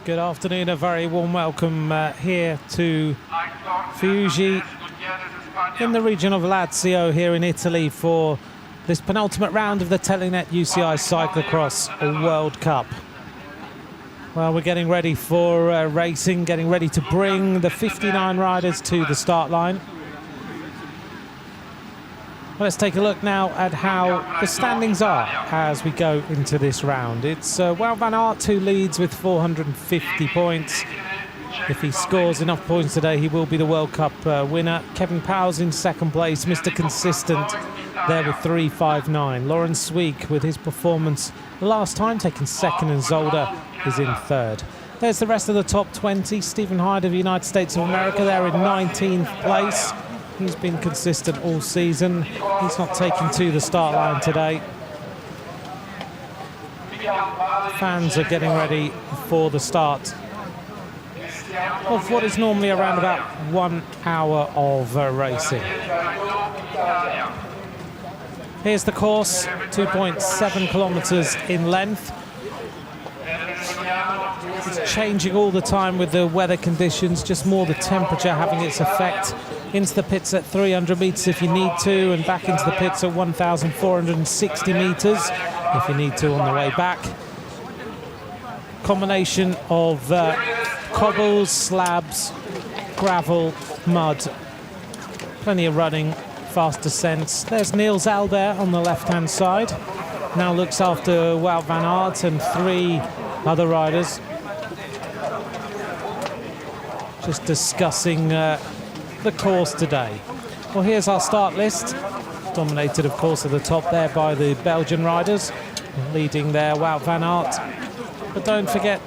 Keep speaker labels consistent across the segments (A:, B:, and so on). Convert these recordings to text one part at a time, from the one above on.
A: Good afternoon, a very warm welcome here to Fiuggi in the region of Lazio here in Italy for this penultimate round of the Telenet UCI Cyclo-cross World Cup. Well, we're getting ready for racing, getting ready to bring the 59 riders to the start line. Let's take a look now at how the standings are as we go into this round. It's Wout van Aert who leads with 450 points. If he scores enough points today, he will be the World Cup winner. Kevin Powell's in second place, Mr. Consistent there with 359. Laurens Sweeck with his performance last time taking second, and Zolder is in third. There's the rest of the top 20. Stephen Hyde of the United States of America there in 19th place. He's been consistent all season. He's not taken to the start line today. Fans are getting ready for the start of what is normally around about 1 hour of racing. Here's the course, 2.7 kilometers in length. It's changing all the time with the weather conditions, just more the temperature having its effect. Into the pits at 300 meters if you need to, and back into the pits at 1,460 meters if you need to on the way back. Combination of cobbles, slabs, gravel, mud. Plenty of running, fast descents. There's Niels Albert on the left-hand side. Now looks after Wout van Aert and 3 other riders. Just discussing the course today. Well, here's our start list. Dominated, of course, at the top there by the Belgian riders. Leading there, Wout van Aert. But don't forget,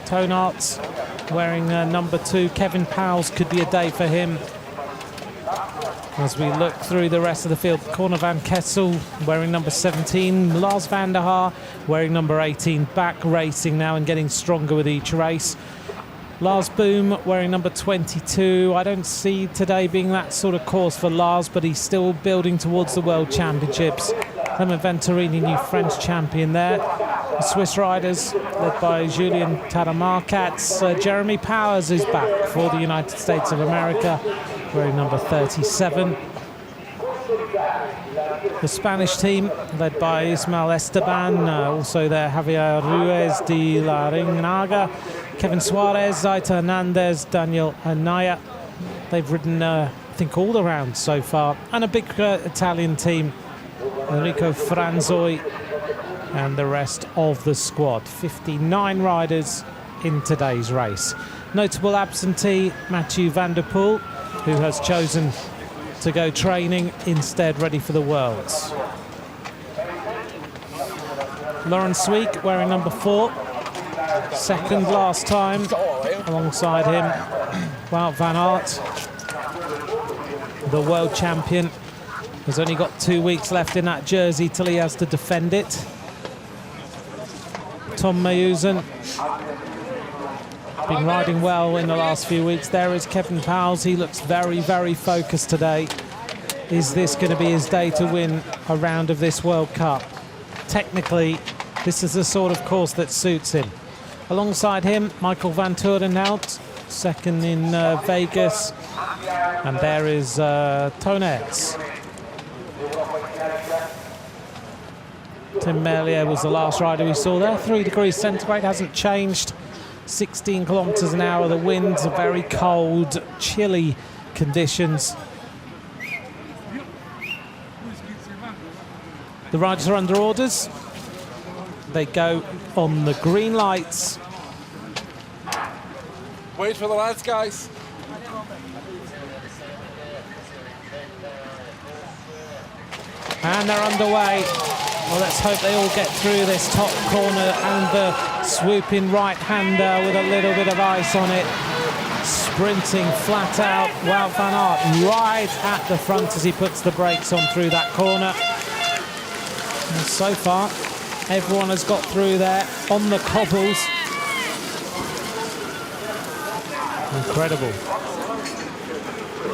A: Toon Aerts wearing number 2. Kevin Powell's could be a day for him. As we look through the rest of the field, Corne van Kessel wearing number 17. Lars van der Haar wearing number 18. Back racing now and getting stronger with each race. Lars Boom wearing number 22. I don't see today being that sort of course for Lars, but he's still building towards the World Championships. Clement Venturini, new French champion there. The Swiss riders, led by Julien Taramarkats. Jeremy Powers is back for the United States of America, wearing number 37. The Spanish team, led by Ismael Esteban, also there Javier Ruiz de la Ringnaga, Kevin Suarez, Zaita Hernandez, Daniel Anaya. They've ridden, I think, all the rounds so far. And a big Italian team, Enrico Franzoi and the rest of the squad. 59 riders in today's race. Notable absentee, Mathieu van der Poel, who has chosen to go training instead, ready for the Worlds. Laurens Sweeck wearing number 4. Second last time. Alongside him, Wout van Aert, the world champion. Has only got 2 weeks left in that jersey till he has to defend it. Tom Meusen, been riding well in the last few weeks. There is Kevin Powell. He looks very, very focused today. Is this going to be his day to win a round of this World Cup? Technically, this is the sort of course that suits him. Alongside him, Michael van Torenhout, second in Vegas. And there is Toon Aerts. Tim Merlier was the last rider we saw there. 3 degrees centigrade, hasn't changed. 16 kilometers an hour. The winds are very cold, chilly conditions. The riders are under orders. They go on the green lights.
B: Wait for the lights, guys.
A: And they're underway. Well, let's hope they all get through this top corner and the swooping right-hander with a little bit of ice on it. Sprinting flat out, Wout van Aert right at the front as he puts the brakes on through that corner. And so far, everyone has got through there on the cobbles. Incredible.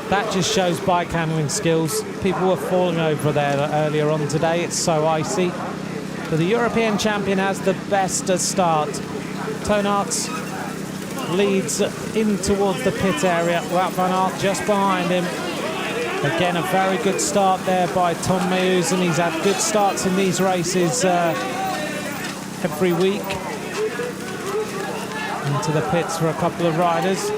A: That just shows bike handling skills. People were falling over there earlier on today. It's so icy. But the European champion has the best start. Toon Aerts leads in towards the pit area. Wout van Aert just behind him. Again, a very good start there by Tom Meusen. He's had good starts in these races every week. Into the pits for a couple of riders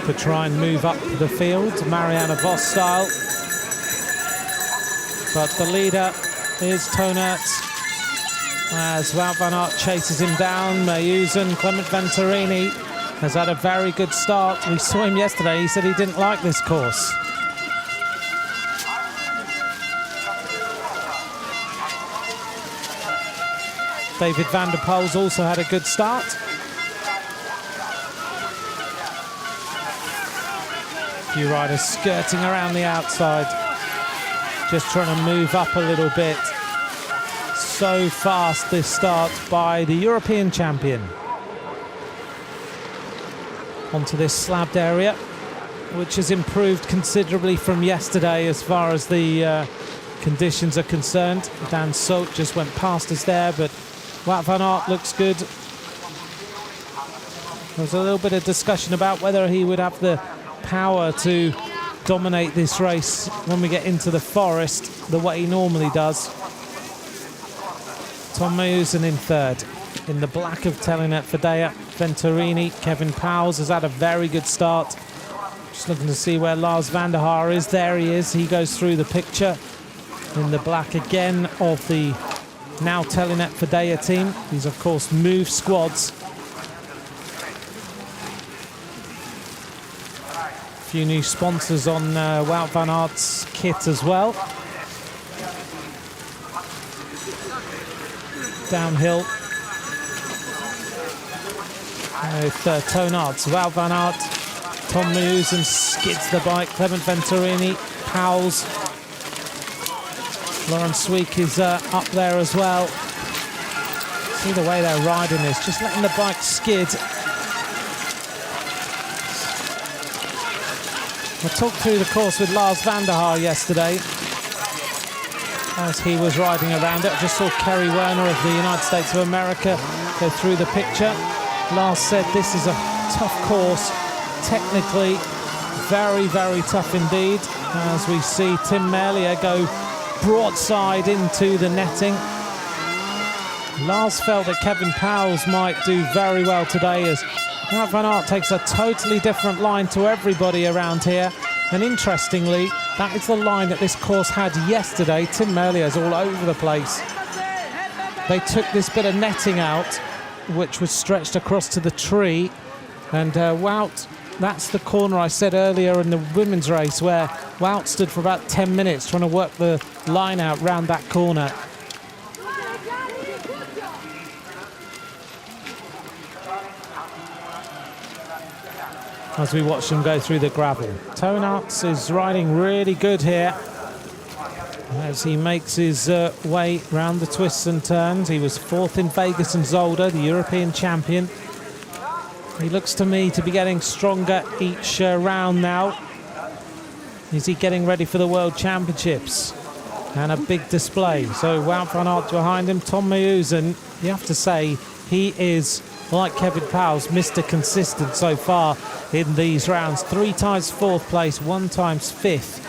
A: to try and move up the field, Marianne Vos style. But the leader is Tonert as Wout van Aert chases him down. Meusen, Clement Venturini has had a very good start. We saw him yesterday. He said he didn't like this course. David van der Poel's also had a good start. A few riders skirting around the outside, just trying to move up a little bit. So fast this start by the European champion. Onto this slabbed area, which has improved considerably from yesterday as far as the conditions are concerned. Dan Solt just went past us there, but Wout van Aert looks good. There was a little bit of discussion about whether he would have the power to dominate this race when we get into the forest the way he normally does. Tom Meusen in third. In the black of Telenet Fidea, Venturini, Kevin Powles has had a very good start. Just looking to see where Lars van der Haar is. There he is. He goes through the picture in the black again of the now Telenet Fidea team. These, of course, move squads. A few new sponsors on Wout van Aert's kit as well. Downhill with Tonert, Wout van Aert, Tom Meusen skids the bike, Clement Venturini, Powles, Laurens Sweeck is up there as well. See the way they're riding this, just letting the bike skid. I talked through the course with Lars van der Haar yesterday as he was riding around it. I just saw Kerry Werner of the United States of America go through the picture. Lars said this is a tough course, technically very, very tough indeed, as we see Tim Merlier go broadside into the netting. Lars felt that Kevin Powles might do very well today, as Wout van Aert takes a totally different line to everybody around here. And interestingly, that is the line that this course had yesterday. Tim Merlier's all over the place. They took this bit of netting out, which was stretched across to the tree. And Wout, that's the corner I said earlier in the women's race, where Wout stood for about 10 minutes trying to work the line out round that corner. As we watch them go through the gravel. Tonert is riding really good here as he makes his way round the twists and turns. He was fourth in Vegas and Zolder, the European champion. He looks to me to be getting stronger each round now. Is he getting ready for the World Championships? And a big display. So Wout van Aert behind him. Tom Meusen, you have to say, he is, like Kevin Powles, Mr. Consistent so far in these rounds. 3 times fourth place, 1 times fifth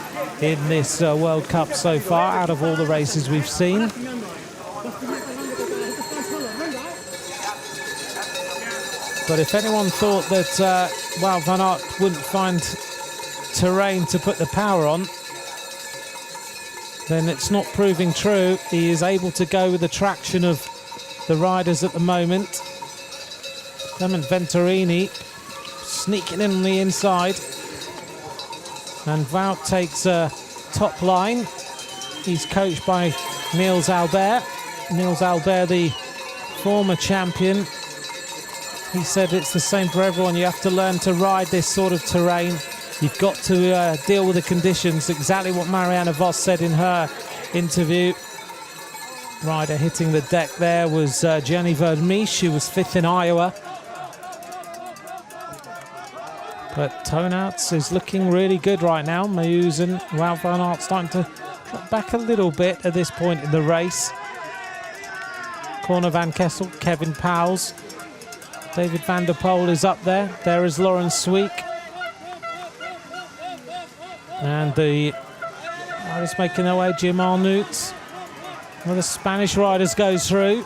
A: in this World Cup so far, out of all the races we've seen. But if anyone thought that Wout van Aert wouldn't find terrain to put the power on, then it's not proving true. He is able to go with the traction of the riders at the moment. Clement Venturini sneaking in on the inside. And Wout takes a top line. He's coached by Niels Albert. Niels Albert, the former champion. He said it's the same for everyone. You have to learn to ride this sort of terrain. You've got to deal with the conditions. Exactly what Marianne Vos said in her interview. Rider hitting the deck there was Gianni Vermeesch, who was 5th in Iowa. But Tonert is looking really good right now. Meusen, Wout van Aert starting to drop back a little bit at this point in the race. Corner Van Kessel, Kevin Powles. David van der Poel is up there. There is Lauren Sweek. And the riders making their way, Jim Arnout. One of the Spanish riders goes through.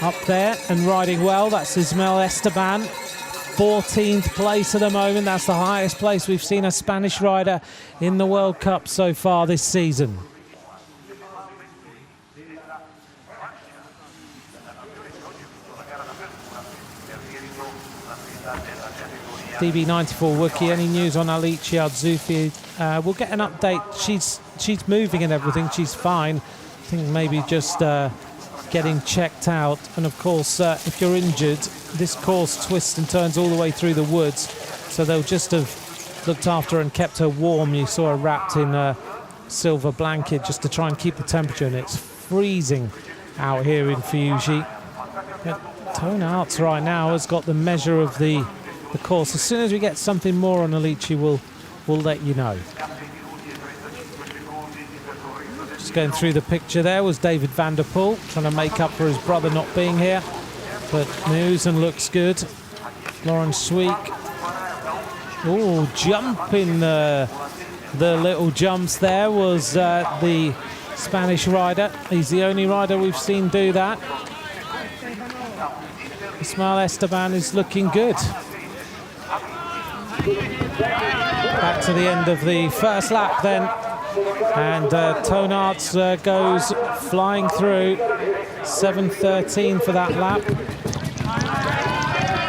A: Up there and riding well, that's Ismael Esteban. 14th place at the moment. That's the highest place we've seen a Spanish rider in the World Cup so far this season. DB94 Wookie, any news on Alicia Adzufi? We'll get an update. She's moving and everything. She's fine. I think maybe just getting checked out. And of course, if you're injured, this course twists and turns all the way through the woods. So they'll just have looked after and kept her warm. You saw her wrapped in a silver blanket just to try and keep the temperature. And it's freezing out here in Fiuggi. But Tone Arts right now has got the measure of the course. As soon as we get something more on Alicia, we'll let you know. Just going through the picture there was David van der Poel trying to make up for his brother not being here, but moves and looks good. Lauren Sweek, oh, jumping the little jumps there was the Spanish rider. He's the only rider we've seen do that. Ismael Esteban is looking good. Back to the end of the first lap then, and Tone Arts goes flying through. 7:13 for that lap,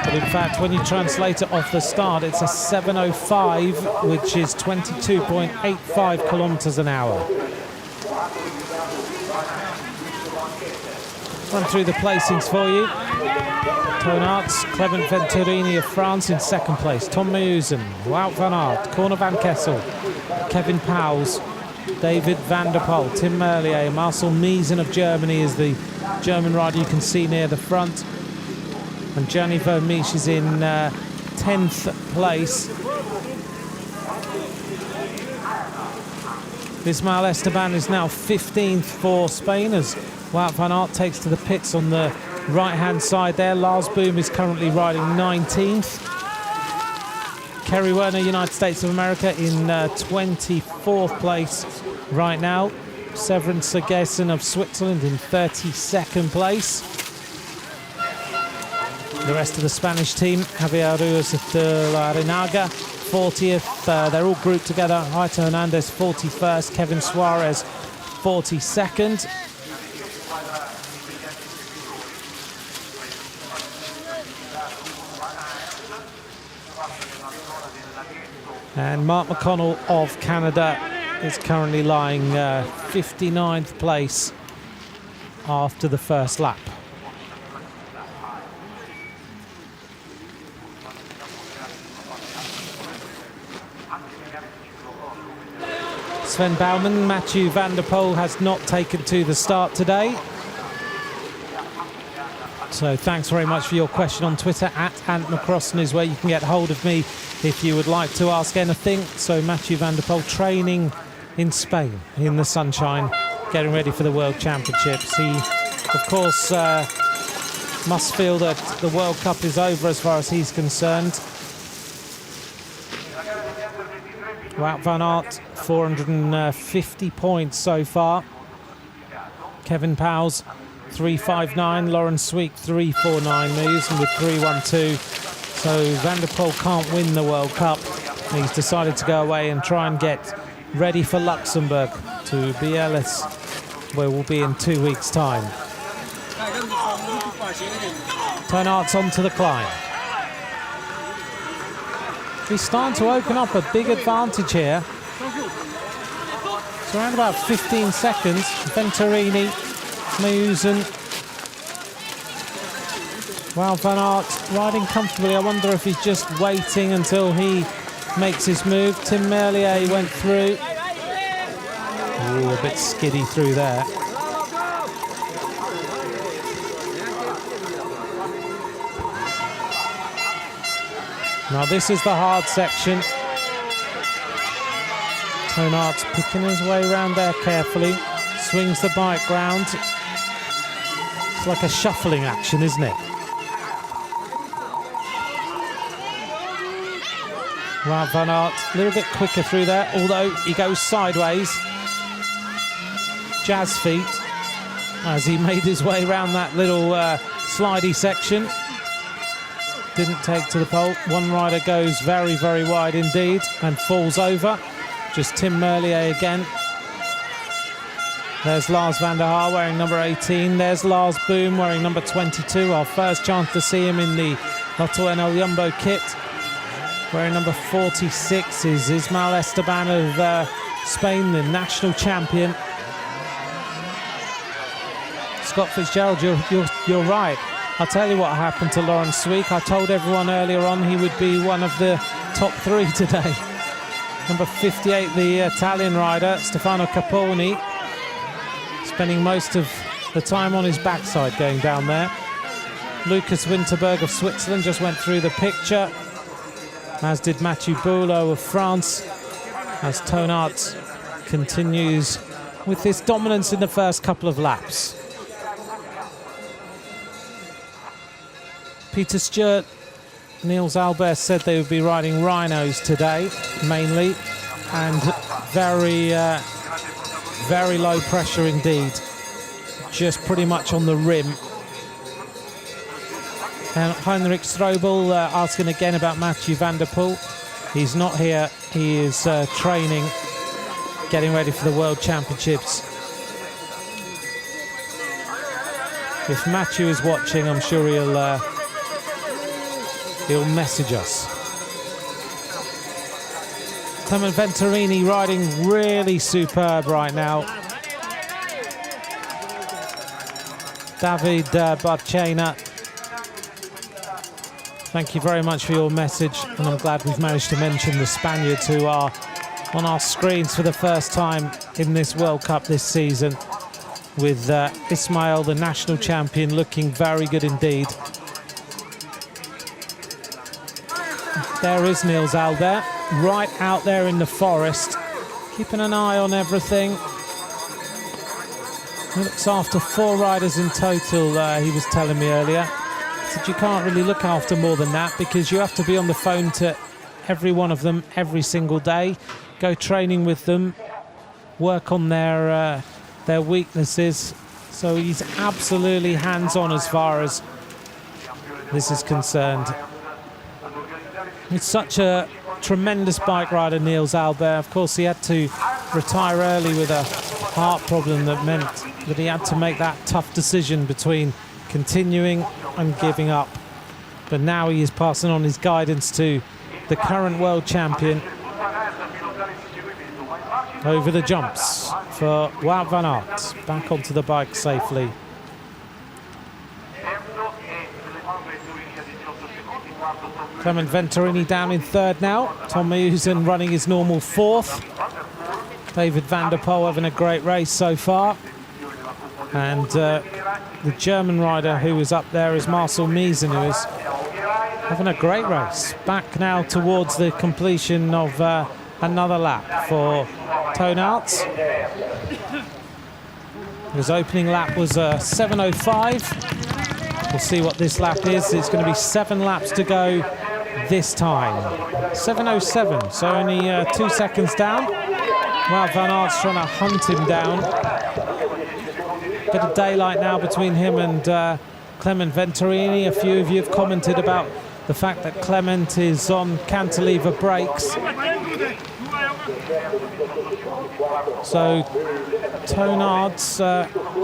A: but in fact when you translate it off the start it's a 7:05, which is 22.85 kilometers an hour. Run through the placings for you. Tone Arts, Clement Venturini of France in second place. Tom Meusen, Wout van Aert, Corne van Kessel, Kevin Pauwels, David van der Poel, Tim Merlier, Marcel Miesen of Germany is the German rider you can see near the front. And Gianni Vermeersch is in 10th place. Ismael Esteban is now 15th for Spain as Wout van Aert takes to the pits on the right-hand side there. Lars Boom is currently riding 19th. Kerry Werner, United States of America, in 24th place right now. Severin Sergeson of Switzerland in 32nd place. The rest of the Spanish team, Javier Ruiz de la Renaga, 40th. They're all grouped together. Aita Hernandez, 41st. Kevin Suarez, 42nd. And Mark McConnell of Canada is currently lying 59th place after the first lap. Sven Baumann, Mathieu van der Poel has not taken to the start today. So thanks very much for your question on Twitter. @AntMcCrossan is where you can get hold of me if you would like to ask anything. So Mathieu van der Poel training in Spain in the sunshine, getting ready for the World Championships. He, of course, must feel that the World Cup is over as far as he's concerned. Wout van Aert, 450 points so far. Kevin Pauwels, 359, Lauren Sweek 349 moves, and with 312. So Van der Poel can't win the World Cup. He's decided to go away and try and get ready for Luxembourg, to Bielis, where we'll be in 2 weeks' time. Tone Arts onto the climb. He's starting to open up a big advantage here. It's around about 15 seconds. Venturini, Meusen, Wout van Aert riding comfortably. I wonder if he's just waiting until he makes his move. Tim Merlier went through. Ooh, a bit skiddy through there. Now this is the hard section. Tone Arts picking his way around there carefully. Swings the bike round. It's like a shuffling action, isn't it? Wout van Aert a little bit quicker through there, although he goes sideways. Jazz feet as he made his way around that little slidey section. Didn't take to the pole. One rider goes very, very wide indeed and falls over. Just Tim Merlier again. There's Lars van der Haar wearing number 18. There's Lars Boom wearing number 22. Our first chance to see him in the Lotto NL Jumbo kit. Wearing number 46 is Ismael Esteban of Spain, the national champion. Scott Fitzgerald, you're right. I'll tell you what happened to Laurens Sweeck. I told everyone earlier on he would be one of the top 3 today. Number 58, the Italian rider, Stefano Caponi, spending most of the time on his backside going down there. Lucas Winterberg of Switzerland just went through the picture, as did Mathieu Boulot of France, as Toon Aert continues with his dominance in the first couple of laps. Peter Stewart, Niels Albert said they would be riding rhinos today, mainly, and very low pressure indeed, just pretty much on the rim. And Heinrich Strobel asking again about Mathieu van der Poel. He's not here, he is training, getting ready for the World Championships. If Mathieu is watching, I'm sure he'll message us. Clement Venturini riding really superb right now. David Barcena, thank you very much for your message, and I'm glad we've managed to mention the Spaniards who are on our screens for the first time in this World Cup this season, with Ismael, the national champion, looking very good indeed. There is Niels Albert, right out there in the forest, keeping an eye on everything. He looks after 4 riders in total, he was telling me earlier. He said you can't really look after more than that because you have to be on the phone to every one of them every single day, go training with them, work on their weaknesses. So he's absolutely hands-on as far as this is concerned. He's such a tremendous bike rider, Niels Albert. Of course, he had to retire early with a heart problem that meant that he had to make that tough decision between continuing and giving up. But now he is passing on his guidance to the current world champion over the jumps for Wout van Aert. Back onto the bike safely. Clement Venturini down in 3rd now. Tom Meusen running his normal 4th. David van der Poel having a great race so far. And the German rider who is up there is Marcel Miesen, who is having a great race. Back now towards the completion of another lap for Toon Aert. His opening lap was 7:05. We'll see what this lap is. It's going to be 7 laps to go this time. 7:07, so only 2 seconds down. Wout van Aert's trying to hunt him down. Bit of daylight now between him and Clement Venturini. A few of you have commented about the fact that Clement is on cantilever brakes. So Toon Aert's,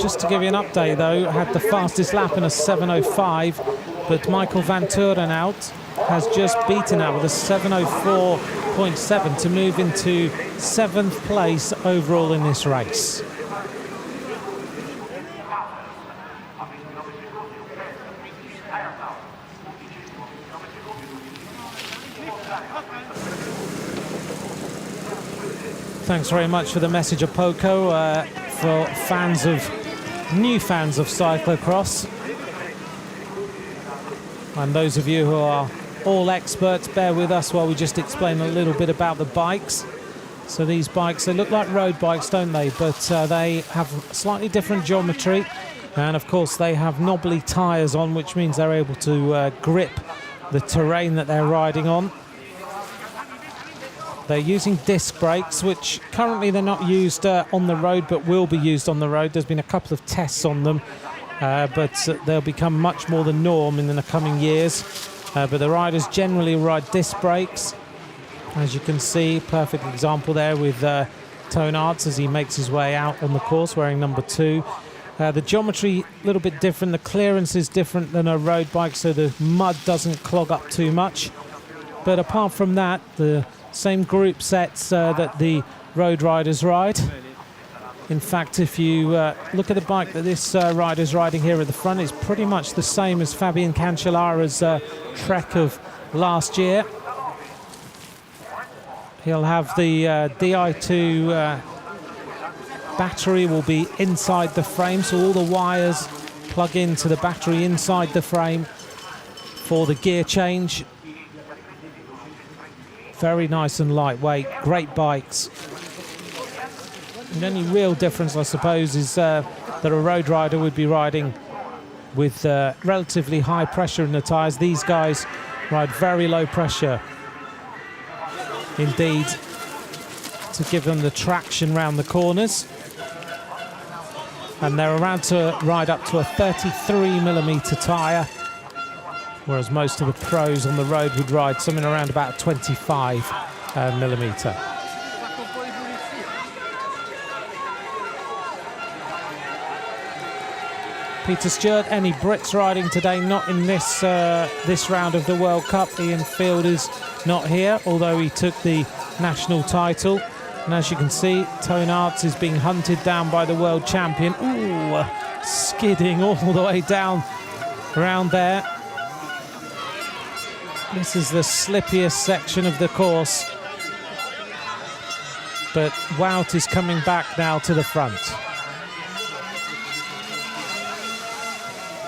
A: just to give you an update though, had the fastest lap in a 7:05, but Michael Van Turenhout has just beaten out with a 7:04.7 to move into 7th place overall in this race. Thanks very much for the message of Poco, for new fans of cyclocross. And those of you who are all experts, bear with us while we just explain a little bit about the bikes. So these bikes, they look like road bikes, don't they? But they have slightly different geometry. And of course they have knobbly tyres on, which means they're able to grip the terrain that they're riding on. They're using disc brakes, which currently they're not used on the road, but will be used on the road. There's been a couple of tests on them, but they'll become much more the norm in the coming years. But the riders generally ride disc brakes. As you can see, perfect example there with Toon Aerts as he makes his way out on the course wearing number 2. The geometry a little bit different. The clearance is different than a road bike, so the mud doesn't clog up too much. But apart from that, the same group sets that the road riders ride. In fact, if you look at the bike that this rider's riding here at the front, it's pretty much the same as Fabian Cancellara's Trek of last year. He'll have the Di2 battery will be inside the frame, so all the wires plug into the battery inside the frame for the gear change. Very nice and lightweight, great bikes. The only real difference, I suppose, is that a road rider would be riding with relatively high pressure in the tyres. These guys ride very low pressure indeed to give them the traction round the corners. And they're around to ride up to a 33mm tyre, whereas most of the pros on the road would ride something around about 25mm. Peter Stewart, any Brits riding today? Not in this this round of the World Cup. Ian Field is not here, although he took the national title. And as you can see, Toon Aerts is being hunted down by the world champion. Ooh, skidding all the way down around there. This is the slippiest section of the course. But Wout is coming back now to the front.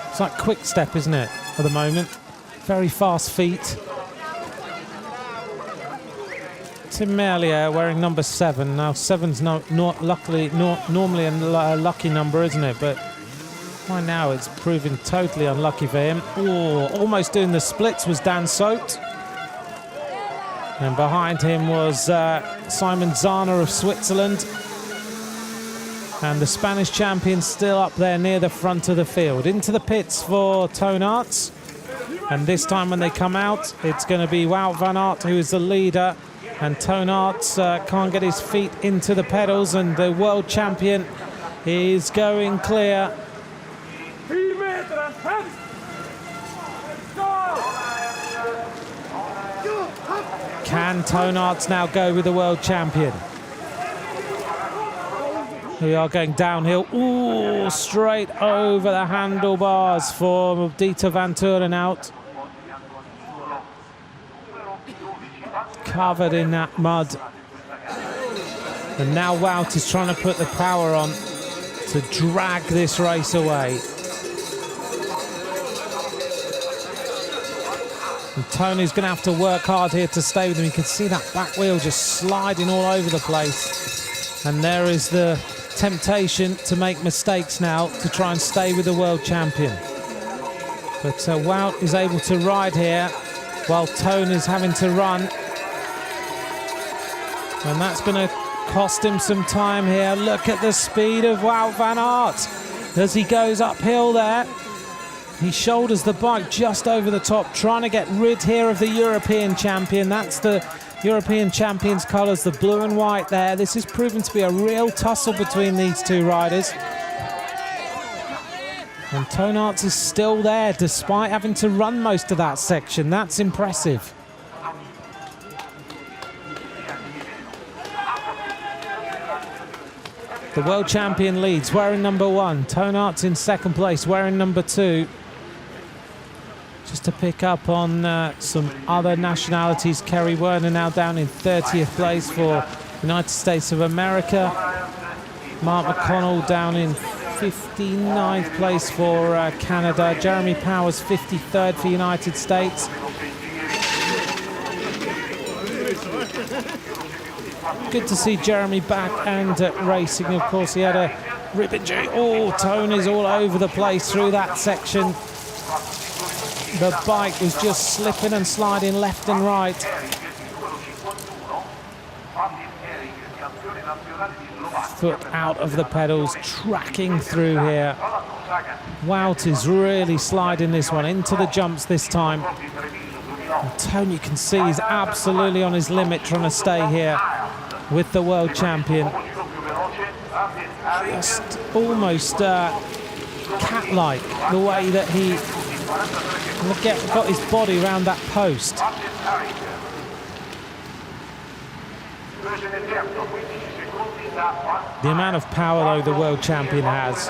A: It's like quick step, isn't it, at the moment? Very fast feet. Tim Merlier wearing number 7. Now 7's normally a lucky number, isn't it? But right now it's proving totally unlucky for him. Oh, almost doing the splits was Dan Soot. And behind him was Simon Zana of Switzerland. And the Spanish champion still up there near the front of the field. Into the pits for Toon Aerts. And this time when they come out, it's going to be Wout van Aert who is the leader. And Toon Aerts can't get his feet into the pedals, and the world champion is going clear. Can Toon Aerts now go with the world champion? We are going downhill. Ooh, straight over the handlebars for Dieter van Turenhout. Covered in that mud. And now Wout is trying to put the power on to drag this race away. And Tony's going to have to work hard here to stay with him. You can see that back wheel just sliding all over the place. And there is the temptation to make mistakes now to try and stay with the world champion. But Wout is able to ride here while Toon is having to run. And that's going to cost him some time here. Look at the speed of Wout van Aert as he goes uphill there. He shoulders the bike just over the top, trying to get rid here of the European champion. That's the European champion's colours, the blue and white there. This is proven to be a real tussle between these two riders. And Toon Aerts is still there despite having to run most of that section. That's impressive. The world champion leads, wearing number 1. Toon Aerts in second place, wearing number 2. Just to pick up on some other nationalities, Kerry Werner now down in 30th place for United States of America. Mark McConnell down in 59th place for Canada. Jeremy Powers 53rd for United States. Good to see Jeremy back and racing. Of course, he had a rib injury. Oh, Toon is all over the place through that section. The bike was just slipping and sliding left and right. foot out of the pedals, tracking through here. Wout is really sliding this one into the jumps this time. And Tone, you can see, he's absolutely on his limit trying to stay here with the world champion. Just almost cat-like the way that he got his body around that post. The amount of power, though, the world champion has,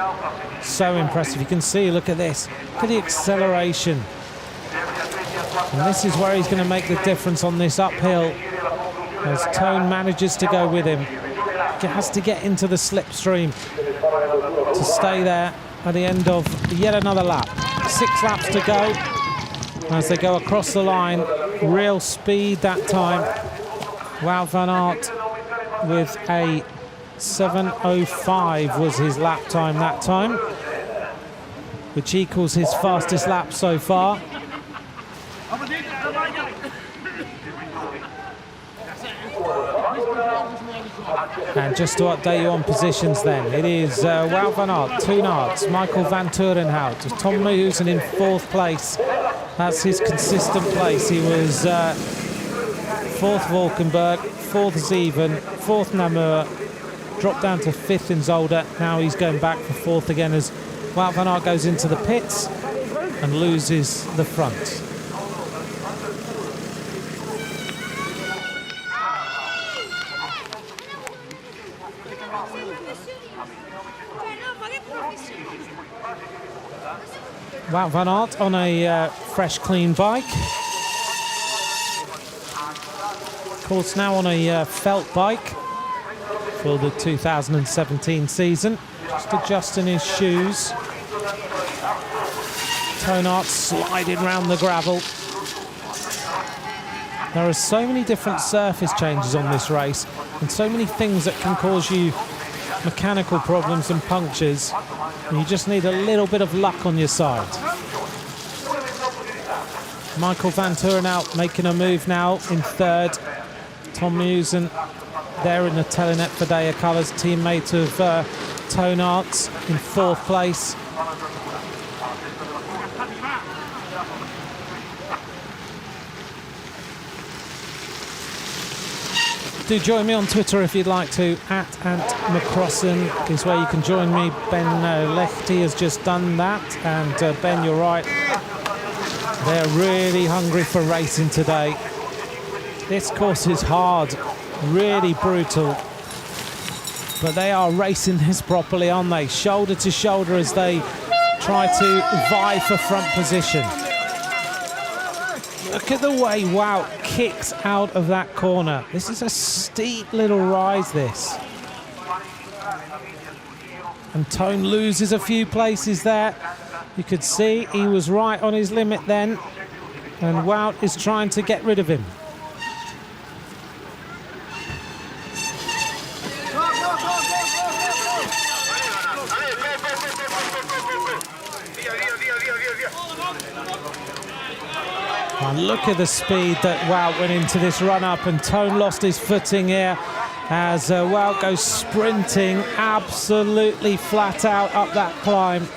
A: so impressive. You can see, look at this, look at the acceleration. And this is where he's going to make the difference on this uphill, as Tone manages to go with him. He has to get into the slipstream to stay there at the end of yet another lap. 6 laps to go as they go across the line. Real speed that time. Wout van Aert with a 7:05 was his lap time that time, which equals his fastest lap so far. And just to update you on positions then, it is Wout van Aert, Toon Aerts, Michael van Turenhout, Tom Meusen in 4th place. That's his consistent place. He was 4th Valkenburg, 4th Zeven, 4th Namur, dropped down to 5th in Zolder. Now he's going back for 4th again as Wout van Aert goes into the pits and loses the front. Wout van Aert on a fresh, clean bike. Of course, now on a felt bike for the 2017 season. Just adjusting his shoes. Toon Aerts sliding around the gravel. There are so many different surface changes on this race and so many things that can cause you mechanical problems and punctures. And you just need a little bit of luck on your side. Michael van Turenhout making a move now in 3rd. Tom Meusen there in the Telenet Fidea colours, teammate of Toon Aerts in 4th place. Do join me on Twitter if you'd like to. @AntMcCrossan is where you can join me. Ben Lechty has just done that. And Ben, you're right. They're really hungry for racing today. This course is hard, really brutal. But they are racing this properly, aren't they? Shoulder to shoulder as they try to vie for front position. Look at the way Wout kicks out of that corner. This is a steep little rise, this. And Tone loses a few places there. You could see he was right on his limit then. And Wout is trying to get rid of him. And look at the speed that Wout went into this run-up, and Tone lost his footing here as Wout goes sprinting absolutely flat out up that climb.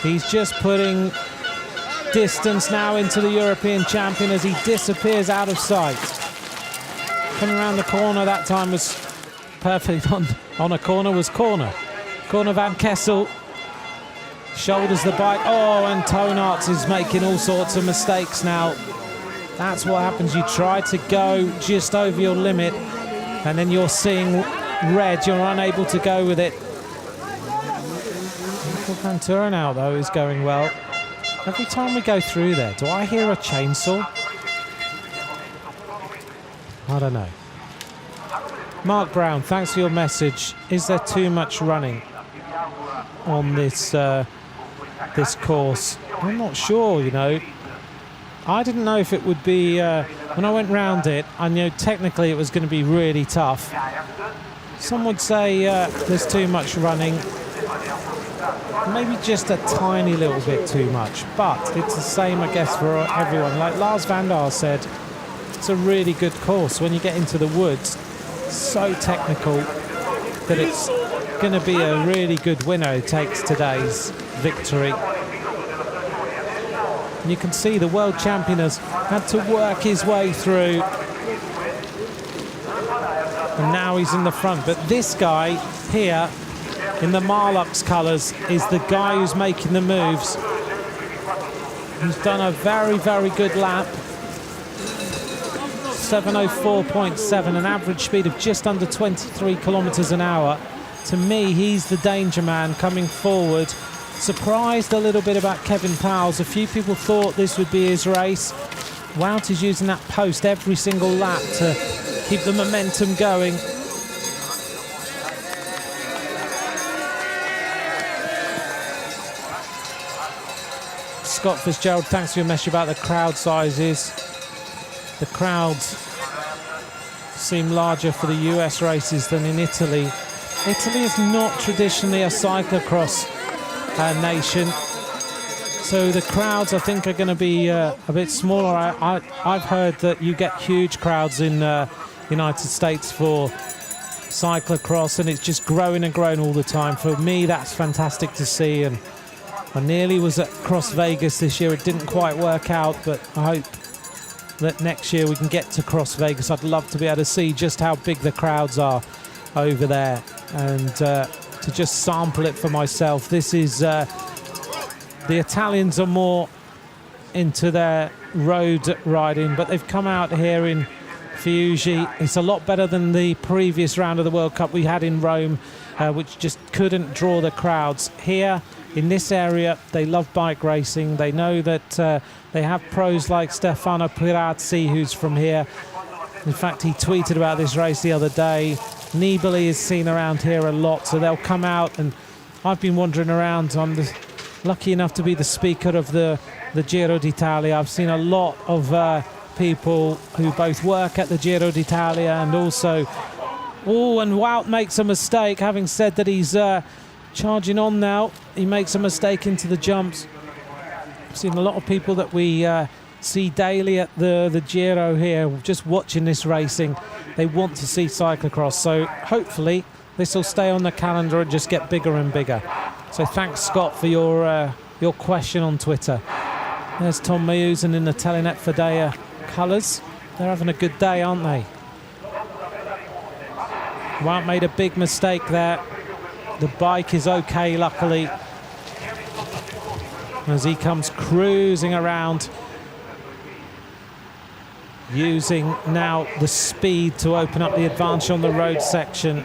A: He's just putting distance now into the European champion as he disappears out of sight. Coming around the corner that time was perfect on a corner was Corner Van Kessel. Shoulders the bike. Oh, and Toon Aerts is making all sorts of mistakes now. That's what happens. You try to go just over your limit and then you're seeing red. You're unable to go with it. Michael van Turenhout, though, is going well. Every time we go through there, do I hear a chainsaw? I don't know. Mark Brown, thanks for your message. Is there too much running on this this course? I'm not sure, you know. I didn't know if it would be, when I went round it, I knew technically it was going to be really tough. Some would say there's too much running. Maybe just a tiny little bit too much, but it's the same, I guess, for everyone. Like Lars van der said, it's a really good course. When you get into the woods, so technical that it's going to be a really good winner who takes today's victory. And you can see the world champion has had to work his way through, and now he's in the front. But this guy here in the Marlux colours is the guy who's making the moves. He's done a very, very good lap. 7:04.7, an average speed of just under 23 kilometres an hour. To me, he's the danger man coming forward. Surprised a little bit about Kevin Powles. A few people thought this would be his race. Wout is using that post every single lap to keep the momentum going. Scott Fitzgerald, thanks for your message about the crowd sizes. The crowds seem larger for the US races than in Italy. Italy is not traditionally a cyclocross nation, so the crowds I think are going to be a bit smaller. I've heard that you get huge crowds in United States for cyclocross, and it's just growing and growing all the time. For me, that's fantastic to see, and I nearly was at Cross Vegas this year. It didn't quite work out, but I hope that next year we can get to Cross Vegas. I'd love to be able to see just how big the crowds are over there, and to just sample it for myself. This is the Italians are more into their road riding, but they've come out here in Fiuggi. It's a lot better than the previous round of the World Cup we had in Rome, which just couldn't draw the crowds. Here in this area, they love bike racing. They know that they have pros like Stefano Pirazzi, who's from here. In fact, he tweeted about this race the other day. Nibali is seen around here a lot, so they'll come out, and I've been wandering around. I'm lucky enough to be the speaker of the Giro d'Italia. I've seen a lot of people who both work at the Giro d'Italia and also... Oh, and Wout makes a mistake, having said that he's charging on now. He makes a mistake into the jumps. I've seen a lot of people that we see daily at the Giro here, just watching this racing. They want to see cyclocross, so hopefully this will stay on the calendar and just get bigger and bigger. So thanks, Scott, for your question on Twitter. There's Tom Meusen in the Telenet Fidea colours. They're having a good day, aren't they? Wout made a big mistake there. The bike is okay, luckily, as he comes cruising around, using now the speed to open up the advantage on the road section.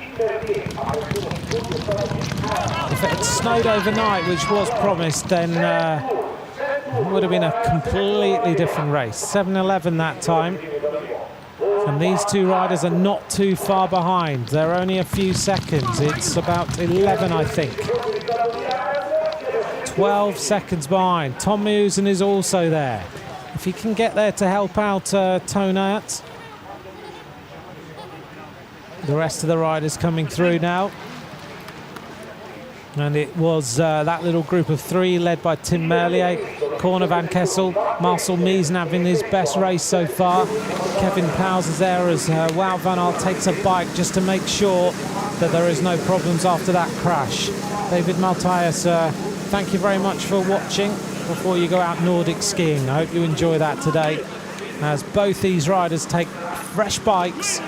A: If it had snowed overnight, which was promised, then it would have been a completely different race. 7:11 that time. And these two riders are not too far behind. They're only a few seconds. It's about 11, I think. 12 seconds behind. Tom Meusen is also there. If he can get there to help out Tonat. The rest of the riders coming through now. And it was that little group of three led by Tim Merlier, Corne van Kessel, Marcel Miesen having his best race so far. Kevin Powles is there as Wout van Aert takes a bike just to make sure that there is no problems after that crash. David Maltaias, thank you very much for watching before you go out Nordic skiing. I hope you enjoy that today, as both these riders take fresh bikes.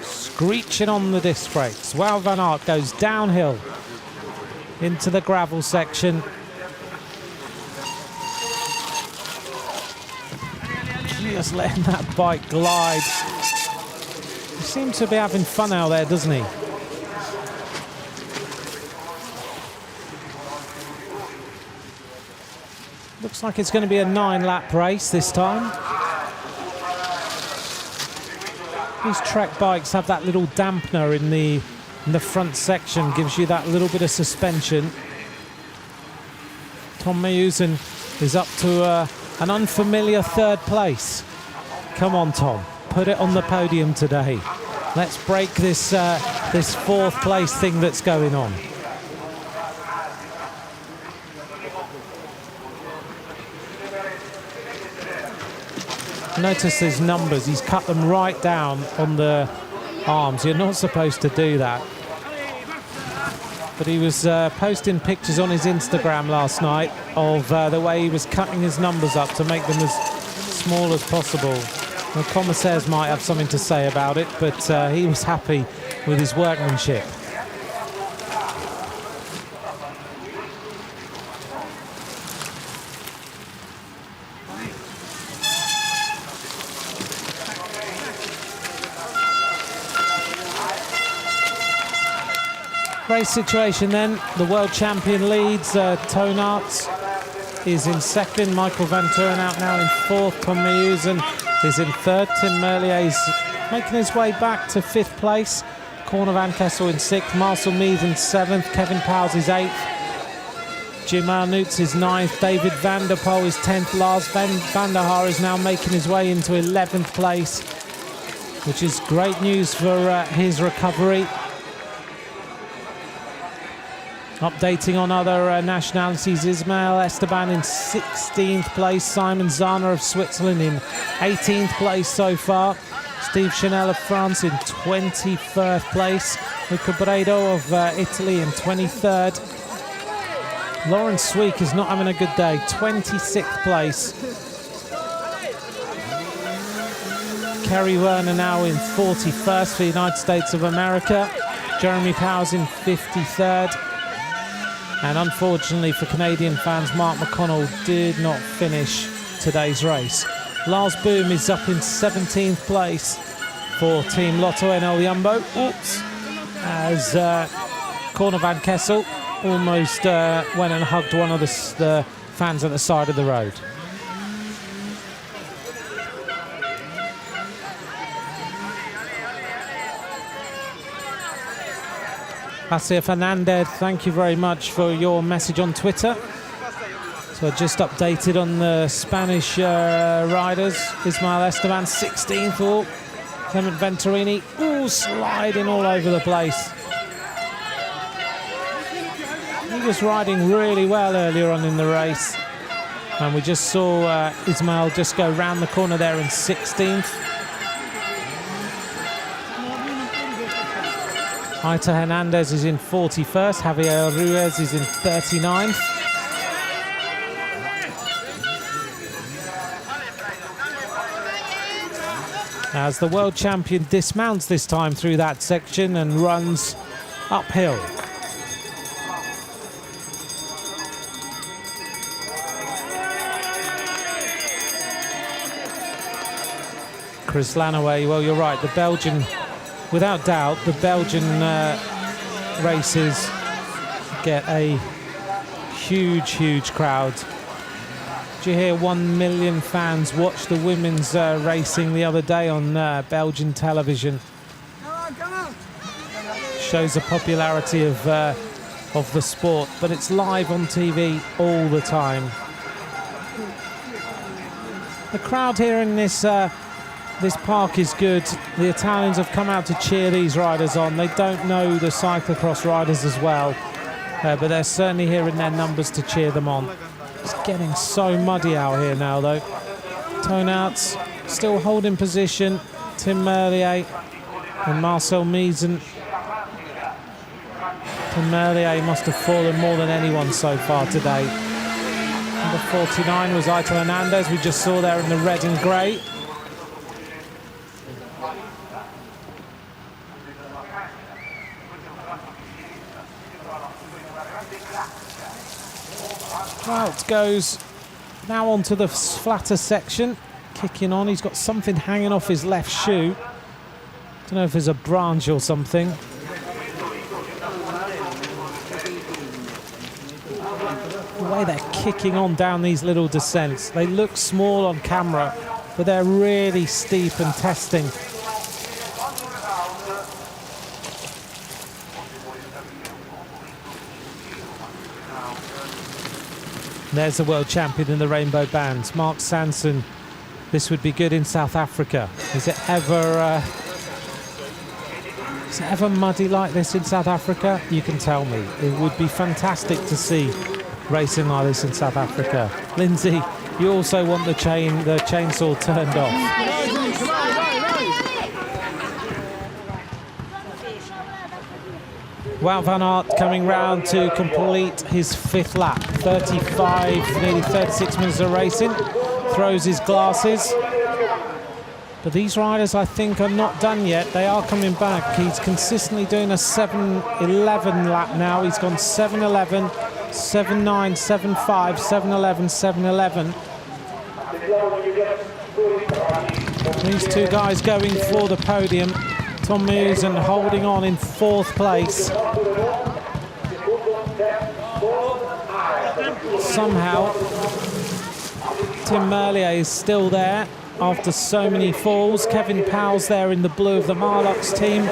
A: Screeching on the disc brakes. Wout van Aert goes downhill into the gravel section. Just letting that bike glide. He seems to be having fun out there, doesn't he? Looks like it's going to be a 9-lap race this time. These Trek bikes have that little dampener in the front section, gives you that little bit of suspension. Tom Meusen is up to an unfamiliar third place. Come on, Tom, put it on the podium today. Let's break this this fourth place thing that's going on. Notice his numbers. He's cut them right down on the arms. You're not supposed to do that. But he was posting pictures on his Instagram last night of the way he was cutting his numbers up to make them as small as possible. The commissaires might have something to say about it, but he was happy with his workmanship. Race situation then, the world champion leads, Tonarts is in second, Michael Van Turen out now in fourth, Tom Meusen is in third, Tim Merlier is making his way back to fifth place, Corner Van Kessel in sixth, Marcel Mead in seventh, Kevin Powers is eighth, Jim Arnouts is ninth, David van der Poel is 10th, Lars van der Haar is now making his way into 11th place, which is great news for his recovery. Updating on other nationalities, Ismael Esteban in 16th place, Simon Zana of Switzerland in 18th place so far, Steve Chanel of France in 21st place, Luca Bredo of Italy in 23rd. Lawrence Sweek is not having a good day, 26th place. Kerry Werner now in 41st for the United States of America, Jeremy Powers in 53rd. And unfortunately for Canadian fans, Mark McConnell did not finish today's race. Lars Boom is up in 17th place for Team Lotto NL Jumbo. Oops. As Corner Van Kessel almost went and hugged one of the fans at the side of the road. Garcia Fernandez, thank you very much for your message on Twitter. So just updated on the Spanish riders. Ismael Esteban, 16th. Oh, Clement Venturini, sliding all over the place. He was riding really well earlier on in the race. And we just saw Ismael just go round the corner there in 16th. Aita Hernandez is in 41st, Javier Ruiz is in 39th. As the world champion dismounts this time through that section and runs uphill. Chris Lanaway, well, you're right, the Belgian, without doubt, the Belgian races get a huge, huge crowd. Did you hear 1 million fans watch the women's racing the other day on Belgian television? Shows the popularity of the sport, but it's live on TV all the time. The crowd here in this park is good. The Italians have come out to cheer these riders on. They don't know the cyclocross riders as well, but they're certainly here in their numbers to cheer them on. It's getting so muddy out here now, though. Tonarts still holding position. Tim Merlier and Marcel Meisen. Tim Merlier must have fallen more than anyone so far today. Number 49 was Aita Hernandez, we just saw there in the red and grey. Wout goes now onto the flatter section, kicking on. He's got something hanging off his left shoe. Don't know if there's a branch or something. The way they're kicking on down these little descents. They look small on camera, but they're really steep and testing. There's the world champion in the rainbow bands, Mark Sanson. This would be good in South Africa. Is it ever muddy like this in South Africa? You can tell me. It would be fantastic to see racing like this in South Africa. Lindsay you also want the chainsaw turned off. Wout van Aert coming round to complete his 5th lap. 35, nearly 36 minutes of racing. Throws his glasses. But these riders, I think, are not done yet. They are coming back. He's consistently doing a 7:11 lap now. He's gone 7:11, 7:9, 7:5, 7:11, 7:11. These two guys going for the podium. Tom Musen holding on in 4th place. Somehow, Tim Merlier is still there after so many falls. Kevin Powell's there in the blue of the Marlux team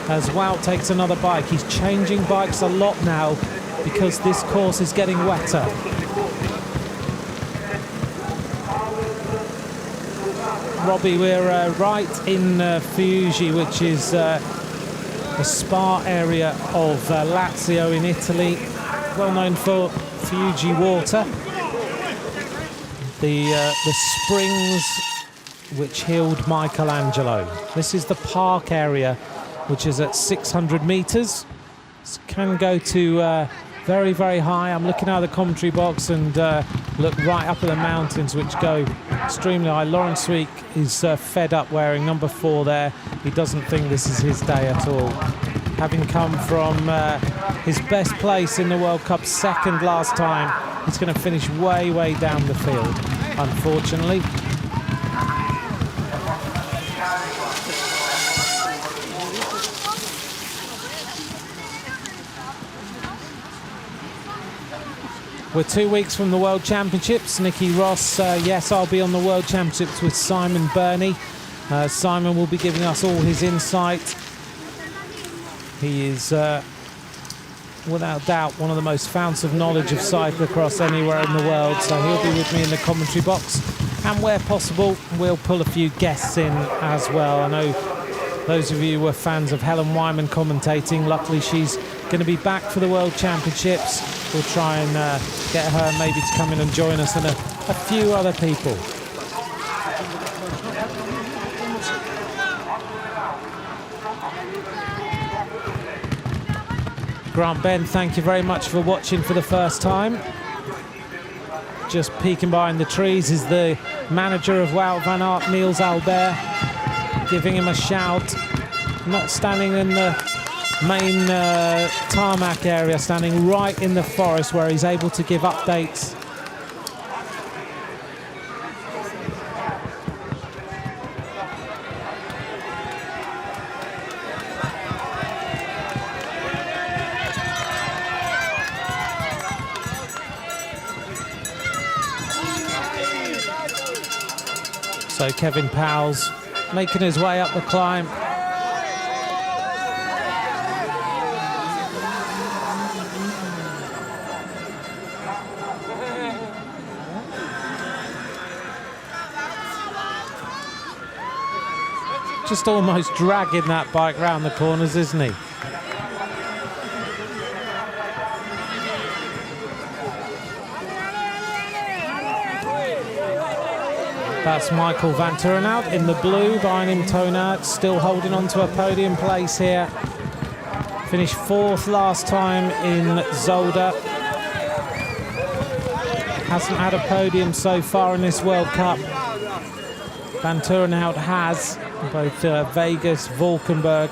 A: as Wout takes another bike. He's changing bikes a lot now because this course is getting wetter. Robbie, we're right in Fiuggi, which is the spa area of Lazio in Italy, well known for Fiuggi water. The springs which healed Michelangelo. This is the park area, which is at 600 meters. This can go to very, very high. I'm looking out of the commentary box and look right up at the mountains, which go extremely high. Laurent Sweek is fed up wearing number 4 there. He doesn't think this is his day at all. Having come from his best place in the World Cup, 2nd last time, he's going to finish way, way down the field, unfortunately. We're 2 weeks from the World Championships. Nicky Ross, yes, I'll be on the World Championships with Simon Burney. Simon will be giving us all his insight. He is, without doubt, one of the most fountains of knowledge of cyclocross anywhere in the world, so he'll be with me in the commentary box. And where possible, we'll pull a few guests in as well. I know those of you who were fans of Helen Wyman commentating, luckily she's going to be back for the World Championships. We'll try and get her maybe to come in and join us and a few other people. Grant Ben, thank you very much for watching for the first time. Just peeking behind the trees is the manager of Wout van Aert, Niels Albert, giving him a shout. Not standing in the main tarmac area, standing right in the forest where he's able to give updates. So Kevin Powell's making his way up the climb. Just almost dragging that bike round the corners, isn't he? That's Michael van Turenhout in the blue, behind him Tonart, still holding on to a podium place here. Finished 4th last time in Zolder. Hasn't had a podium so far in this World Cup. Van Turenhout has, both Vegas, Valkenburg.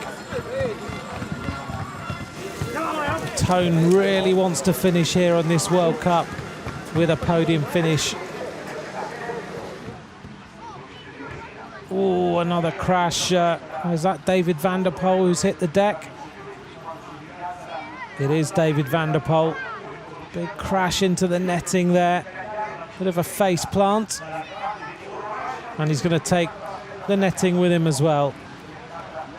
A: Tone really wants to finish here on this World Cup with a podium finish. Oh, another crash. Is that David van der Poel who's hit the deck? It is David van der Poel. Big crash into the netting there. Bit of a face plant. And he's going to take the netting with him as well.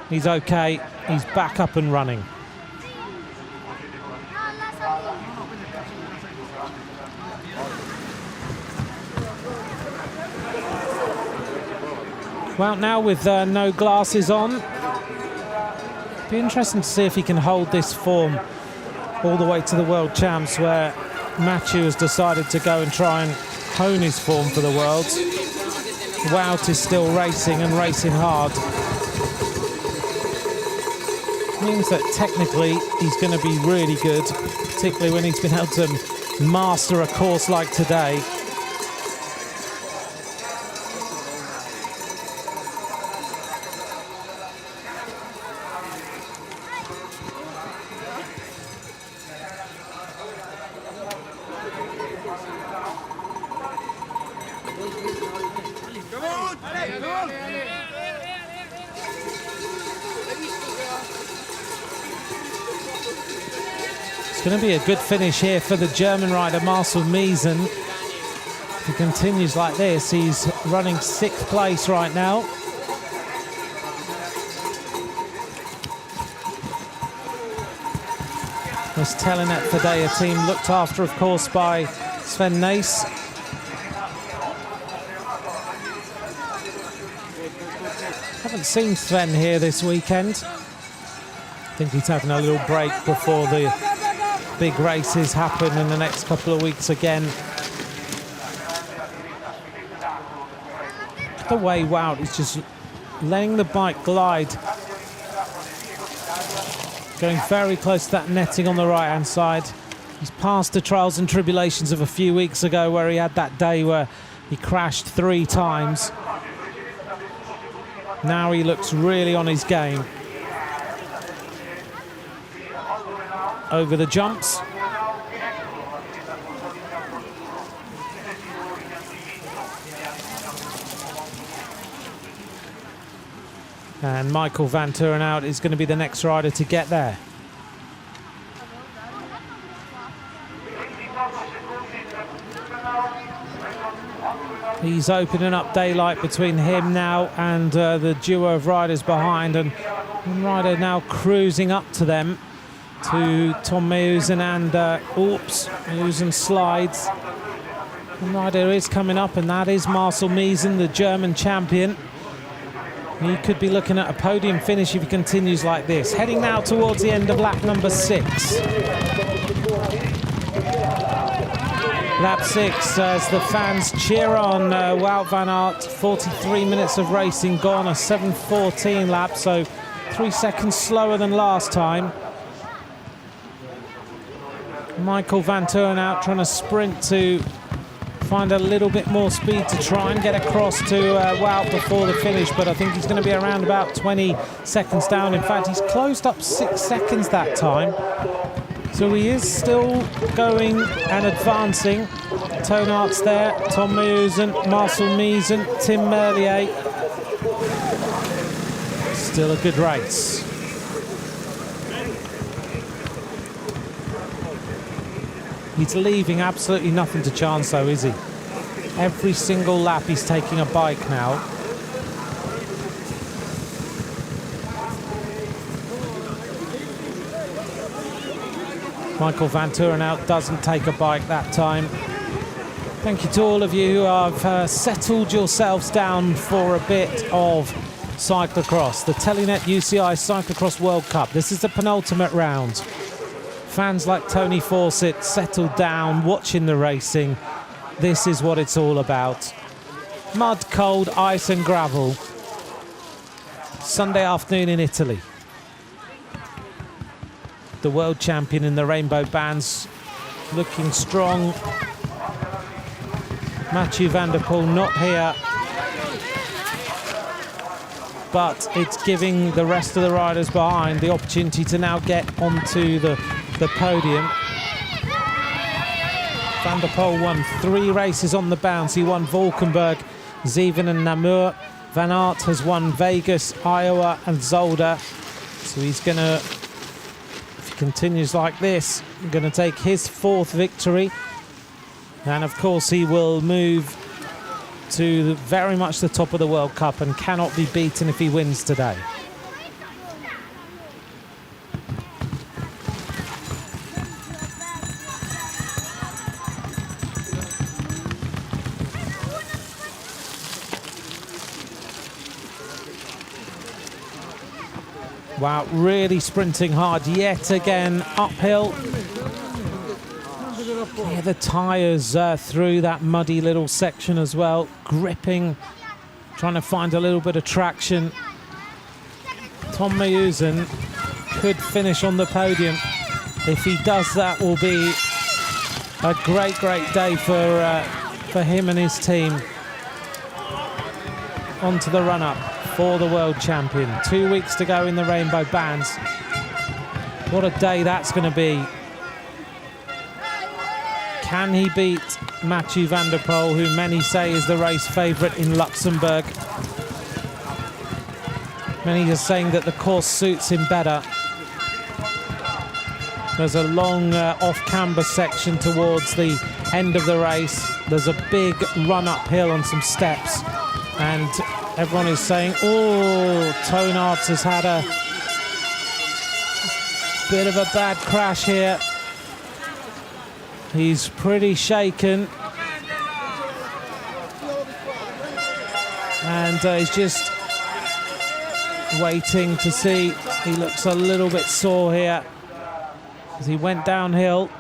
A: He's okay. He's back up and running. Well, now with no glasses on, be interesting to see if he can hold this form all the way to the World Champs, where Mathieu has decided to go and try and hone his form for the Worlds. Wout is still racing and racing hard. Means that technically he's going to be really good, particularly when he's been able to master a course like today. It's going to be a good finish here for the German rider Marcel Miesen. If he continues like this, he's running 6th place right now. This Telenet Fidea team looked after, of course, by Sven Nys. Haven't seen Sven here this weekend. I think he's having a little break before the big races happen in the next couple of weeks again. The way Wout is just letting the bike glide. Going very close to that netting on the right-hand side. He's past the trials and tribulations of a few weeks ago where he had that day where he crashed 3 times. Now he looks really on his game. Over the jumps. And Michael van Turenhout is going to be the next rider to get there. He's opening up daylight between him now and the duo of riders behind, and one rider now cruising up to them, to Tom Meeusen and Meeusen slides. One rider is coming up, and that is Marcel Miesen, the German champion. He could be looking at a podium finish if he continues like this. Heading now towards the end of lap number 6. Lap 6 as the fans cheer on Wout van Aert. 43 minutes of racing gone, a 7:14 lap, so 3 seconds slower than last time. Michael van Turenhout trying to sprint to find a little bit more speed to try and get across to Wout before the finish, but I think he's going to be around about 20 seconds down. In fact, he's closed up 6 seconds that time. So he is still going and advancing. Toon Aert's there, Tom Meeusen, Marcel Miesen, Tim Merlier. Still a good race. He's leaving absolutely nothing to chance though, is he? Every single lap he's taking a bike now. Michael van Turenhout doesn't take a bike that time. Thank you to all of you who have settled yourselves down for a bit of cyclocross. The Telenet UCI Cyclo-cross World Cup. This is the penultimate round. Fans like Tony Fawcett settled down, watching the racing. This is what it's all about. Mud, cold, ice and gravel. Sunday afternoon in Italy. The world champion in the rainbow bands looking strong. Mathieu van der Poel not here. But it's giving the rest of the riders behind the opportunity to now get onto the podium. Van der Poel won 3 races on the bounce. He won Valkenburg, Zeven and Namur. Van Aert has won Vegas, Iowa and Zolder. So he's going to, if he continues like this, going to take his 4th victory. And of course he will move to very much the top of the World Cup and cannot be beaten if he wins today. Wow, really sprinting hard yet again, uphill. Clear the tyres through that muddy little section as well. Gripping, trying to find a little bit of traction. Tom Mayusen could finish on the podium. If he does, that will be a great day for him and his team. On to the run-up for the world champion. 2 weeks to go in the rainbow bands. What a day that's going to be. Can he beat Mathieu van der Poel, who many say is the race favourite in Luxembourg? Many are saying that the course suits him better. There's a long off-camber section towards the end of the race. There's a big run uphill on some steps. And everyone is saying, oh, Toenaerts has had a bit of a bad crash here. He's pretty shaken. And he's just waiting to see. He looks a little bit sore here as he went downhill.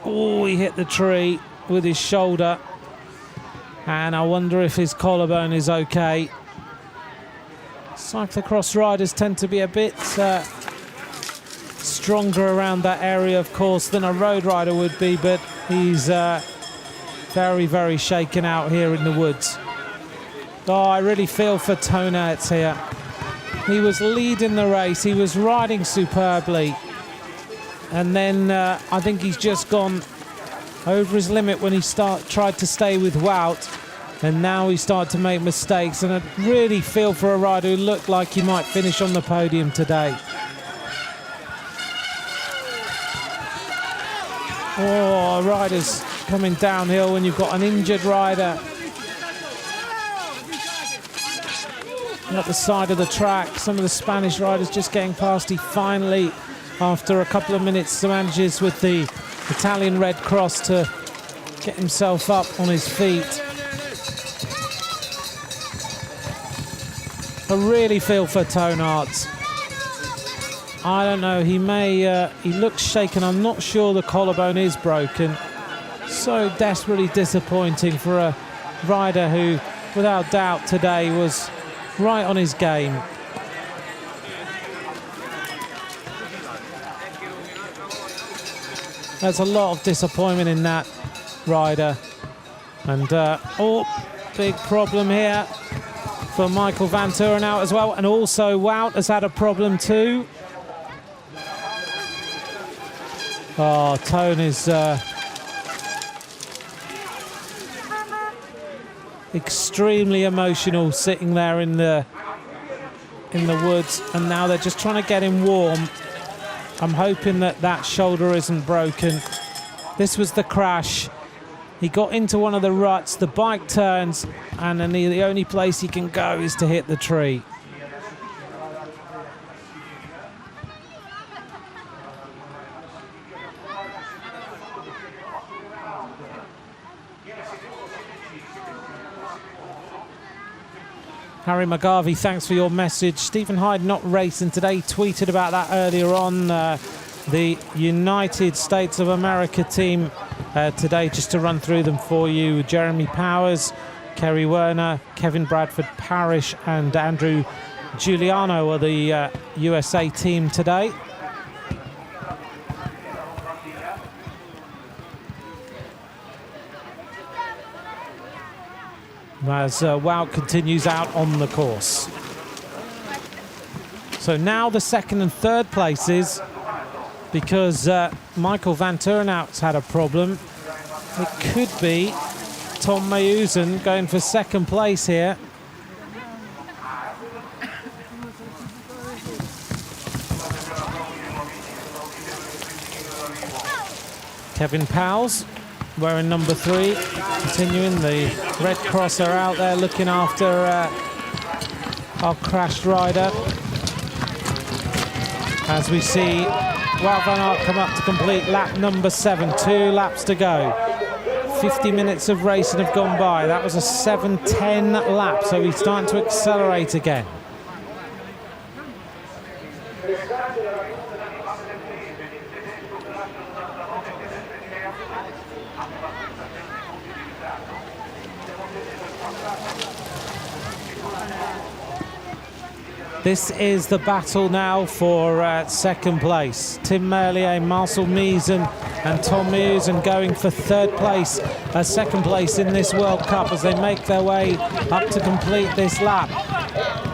A: Oh, he hit the tree with his shoulder. And I wonder if his collarbone is okay. Cyclocross riders tend to be a bit stronger around that area, of course, than a road rider would be, but he's very shaken out here in the woods. Oh, I really feel for Toenaerts here. He was leading the race, he was riding superbly, and then I think he's just gone over his limit when he tried to stay with Wout, and now he started to make mistakes, and I really feel for a rider who looked like he might finish on the podium today. Oh, riders coming downhill when you've got an injured rider at the side of the track. Some of the Spanish riders just getting past. He finally, after a couple of minutes, manages with the Italian Red Cross to get himself up on his feet. I really feel for Toenaerts. I don't know, he looks shaken. I'm not sure the collarbone is broken. So desperately disappointing for a rider who, without doubt, today was right on his game. There's a lot of disappointment in that rider. And, big problem here for Michael Van Turenhout as well. And also Wout has had a problem too. Oh, Tone is extremely emotional, sitting there in the woods, and now they're just trying to get him warm. I'm hoping that that shoulder isn't broken. This was the crash. He got into one of the ruts, the bike turns, and then the only place he can go is to hit the tree. Harry McGarvey, thanks for your message. Stephen Hyde not racing today. Tweeted about that earlier on. The United States of America team today, just to run through them for you. Jeremy Powers, Kerry Werner, Kevin Bradford Parrish and Andrew Giuliano are the USA team today. As Wout continues out on the course. So now the second and third places, because Michael Van Turenhout's had a problem. It could be Tom Mayusen going for second place here. Kevin Powles wearing number 3, continuing. The Red Cross are out there looking after our crashed rider. As we see Wout van Aert come up to complete lap number 7, 2 laps to go. 50 minutes of racing have gone by. That was a 7:10 lap, so he's starting to accelerate again. This is the battle now for second place. Tim Merlier, Marcel Miesen and Tom Miesen going for third place, second place in this World Cup as they make their way up to complete this lap.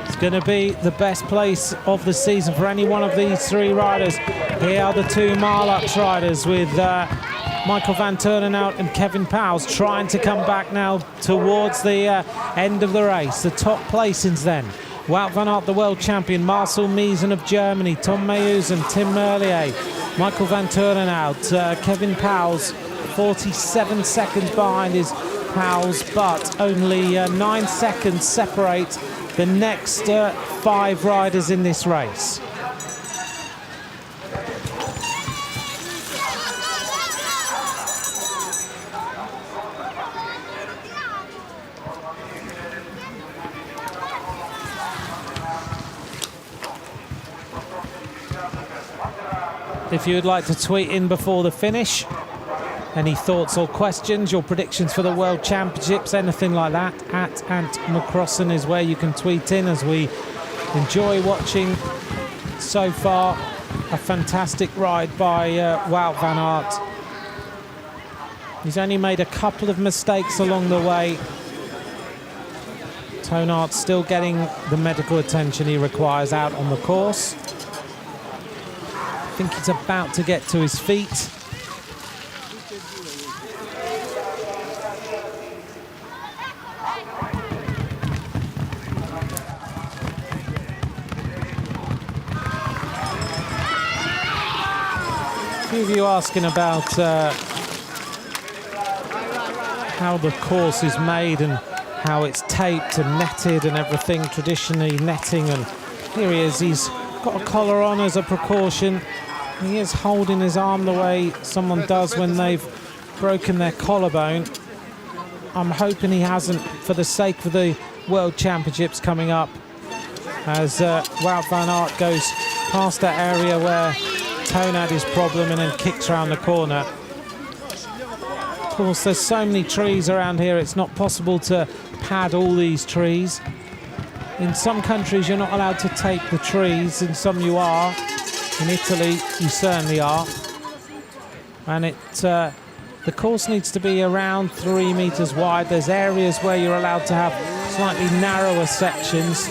A: It's going to be the best place of the season for any one of these three riders. Here are the two Marlux riders with Michael van Turnhout and Kevin Pauwels trying to come back now towards the end of the race. The top placings then. Wout van Aert, the world champion, Marcel Miesen of Germany, Tom Miesen, Tim Merlier, Michael van Turnhout, Kevin Pauwels, 47 seconds behind is Pauwels, but only 9 seconds separate the next 5 riders in this race. If you would like to tweet in before the finish, any thoughts or questions, your predictions for the World Championships, anything like that, at Ant McCrossan is where you can tweet in as we enjoy watching so far a fantastic ride by Wout van Aert. He's only made a couple of mistakes along the way. Turnhout still getting the medical attention he requires out on the course. I think he's about to get to his feet. A few of you asking about how the course is made and how it's taped and netted and everything, traditionally netting, and here he is, he's got a collar on as a precaution. He is holding his arm the way someone does when they've broken their collarbone. I'm hoping he hasn't, for the sake of the World Championships coming up, as Wout van Aert goes past that area where Tone had his problem and then kicks around the corner. Of course, there's so many trees around here, it's not possible to pad all these trees. In some countries, you're not allowed to tape the trees, in some you are. In Italy, you certainly are. And the course needs to be around 3 meters wide. There's areas where you're allowed to have slightly narrower sections.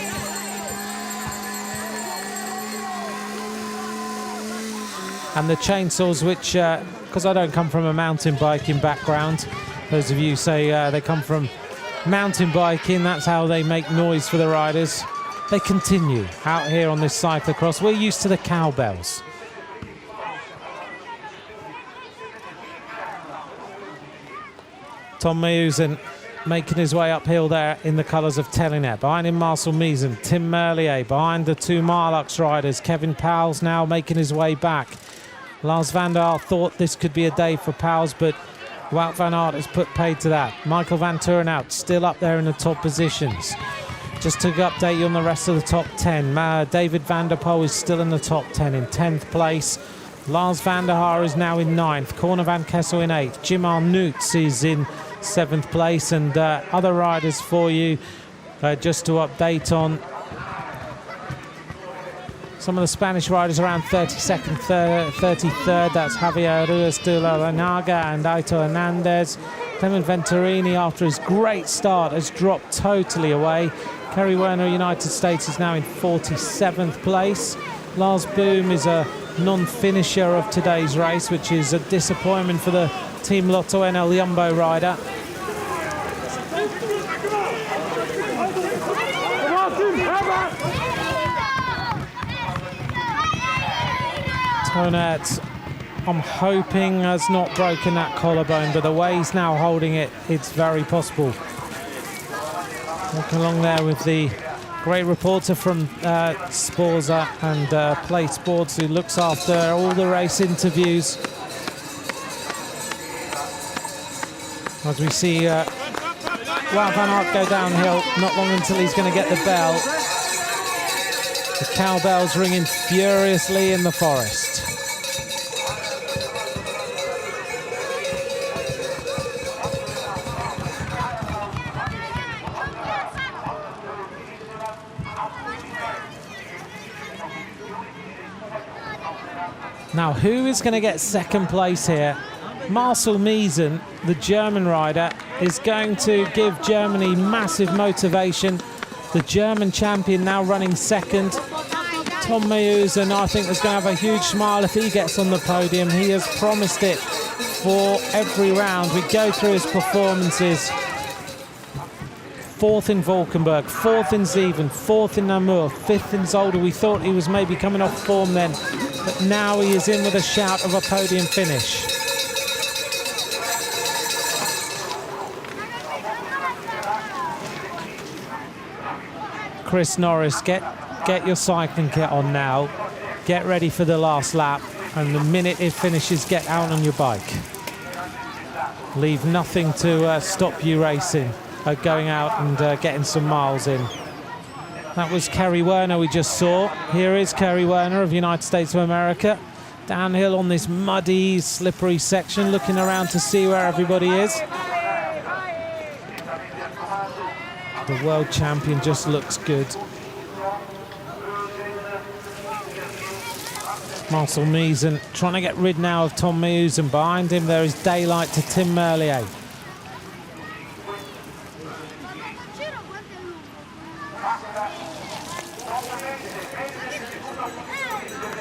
A: And the chainsaws, which, because I don't come from a mountain biking background, those of you say they come from mountain biking, that's how they make noise for the riders. They continue out here on this cyclocross. We're used to the cowbells. Tom Miesen making his way uphill there in the colours of Telenet. Behind him, Marcel Miesen, Tim Merlier. Behind the two Marlux riders, Kevin Pauwels now making his way back. Lars van der Aert thought this could be a day for Pauwels, but Wout van Aert has put paid to that. Michael van Turnhout still up there in the top positions. Just to update you on the rest of the top 10. David van der Poel is still in the top 10 in 10th place. Lars van der Haar is now in 9th. Corne van Kessel in 8th. Jim Arnouts is in 7th place. And other riders for you, just to update on. Some of the Spanish riders around 32nd, 33rd. That's Javier Ruiz de la Renaga and Aito Hernandez. Clement Venturini, after his great start, has dropped totally away. Kerry Werner, United States, is now in 47th place. Lars Boom is a non-finisher of today's race, which is a disappointment for the Team Lotto NL Jumbo rider. Tonert, I'm hoping, has not broken that collarbone, but the way he's now holding it, it's very possible. Walking along there with the great reporter from Sporza and Play Sports, who looks after all the race interviews. As we see Wout van Aert go downhill, not long until he's going to get the bell. The cowbells ringing furiously in the forest. Now, who is going to get second place here? Marcel Miesen, the German rider, is going to give Germany massive motivation. The German champion now running second. Tom Meeuwsen, I think, is going to have a huge smile if he gets on the podium. He has promised it for every round. We go through his performances. Fourth in Valkenburg, fourth in Zeven, fourth in Namur, fifth in Zolder. We thought he was maybe coming off form then, but now he is in with a shout of a podium finish. Chris Norris, get your cycling kit on now. Get ready for the last lap, and the minute it finishes, get out on your bike. Leave nothing to stop you racing, going out and getting some miles in. That was Kerry Werner we just saw. Here is Kerry Werner of United States of America. Downhill on this muddy, slippery section, looking around to see where everybody is. The world champion just looks good. Marcel Miesen trying to get rid now of Tom Meeuwsen. Behind him there is daylight to Tim Merlier.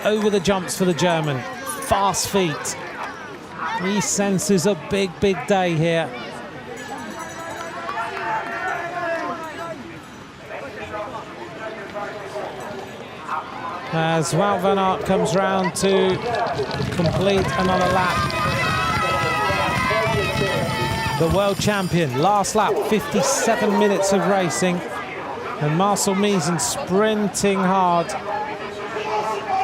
A: Over the jumps for the German. Fast feet. He senses a big, big day here. As Wout van Aert comes round to complete another lap. The world champion, last lap, 57 minutes of racing. And Marcel Miesen sprinting hard.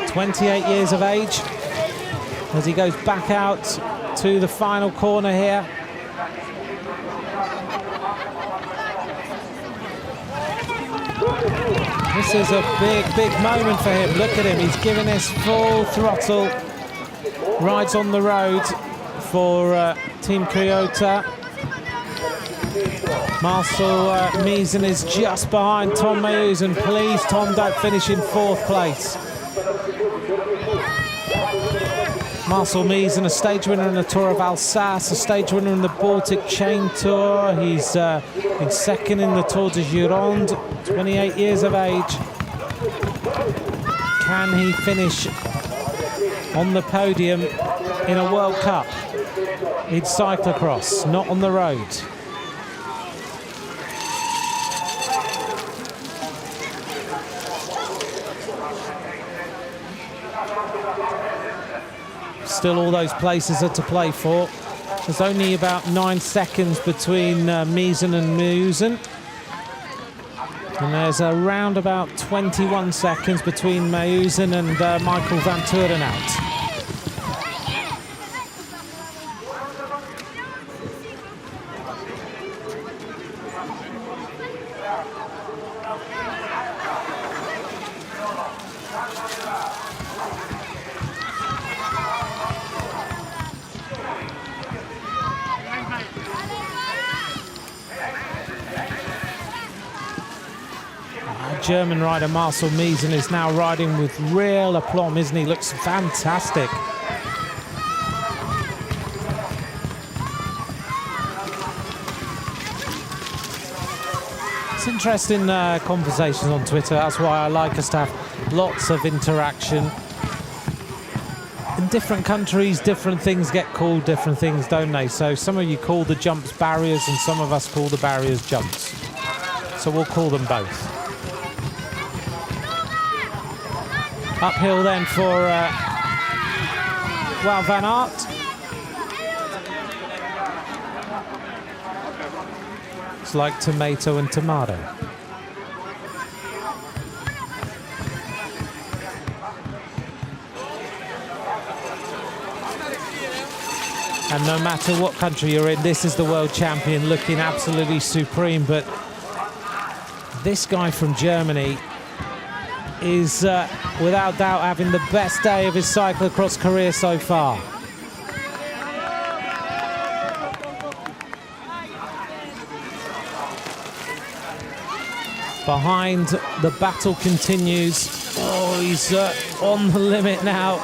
A: 28 years of age as he goes back out to the final corner here. This is a big, big moment for him. Look at him, he's giving this full throttle. Rides on the road for Team Toyota. Marcel Miesen is just behind Tom Meeuwsen. Please, Tom, don't finish in fourth place. Marcel Miesen, a stage winner in the Tour of Alsace, a stage winner in the Baltic Chain Tour. He's been second in the Tour de Gironde, 28 years of age. Can he finish on the podium in a World Cup? It's cyclocross, not on the road. Still all those places are to play for. There's only about 9 seconds between Miesen and Meeuwsen. And there's around about 21 seconds between Meeuwsen and Michael van Toordenhout. German rider Marcel Miesen is now riding with real aplomb, isn't he? Looks fantastic. It's interesting conversations on Twitter. That's why I like us to have lots of interaction. In different countries, different things get called different things, don't they? So some of you call the jumps barriers and some of us call the barriers jumps. So we'll call them both. Uphill then for Wout van Aert. It's like tomato and tomato. And no matter what country you're in, this is the world champion looking absolutely supreme. But this guy from Germany is without doubt having the best day of his cyclocross career so far. Behind, the battle continues. Oh, he's on the limit now.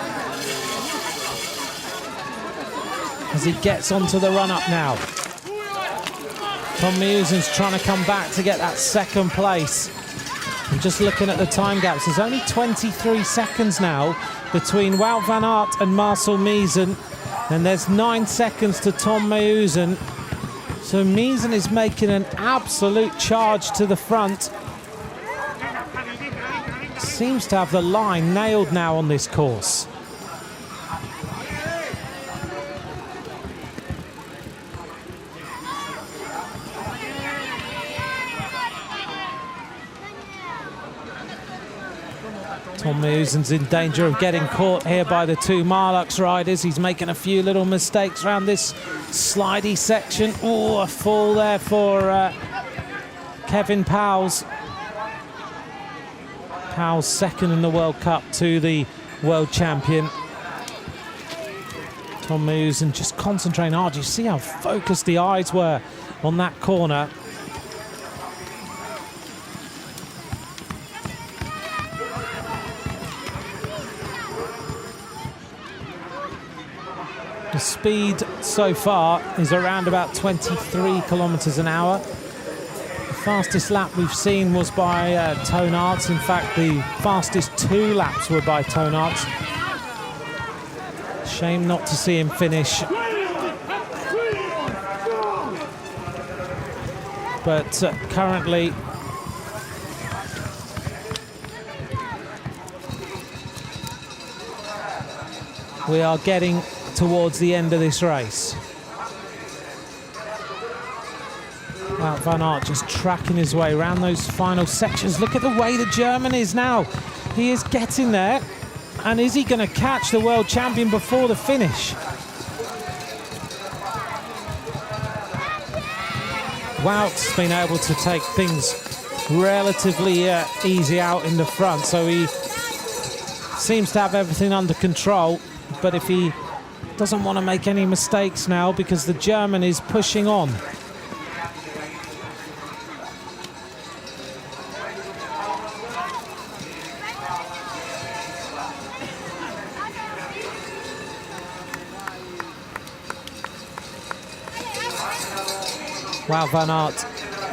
A: as he gets onto the run-up now. Tom Meusen's trying to come back to get that second place. I'm just looking at the time gaps. There's only 23 seconds now between Wout van Aert and Marcel Meusen, and there's 9 seconds to Tom Meusen. So Meusen is making an absolute charge to the front. Seems to have the line nailed now on this course. Tom Meusen's in danger of getting caught here by the two Marlux riders. He's making a few little mistakes around this slidey section. Oh, a fall there for Kevin Powles. Powles second in the World Cup to the world champion. Tom Meusen just concentrating hard. You see how focused the eyes were on that corner. The speed so far is around about 23 kilometers an hour. The fastest lap we've seen was by Toon Aerts. In fact, the fastest 2 laps were by Toon Aerts. Shame not to see him finish. But currently, we are getting towards the end of this race. Wout van Aert just tracking his way around those final sections. Look at the way the German is now. He is getting there. And is he going to catch the world champion before the finish? Wout's been able to take things relatively easy out in the front, so he seems to have everything under control. But if he doesn't want to make any mistakes now, because the German is pushing on. Wout van Aert,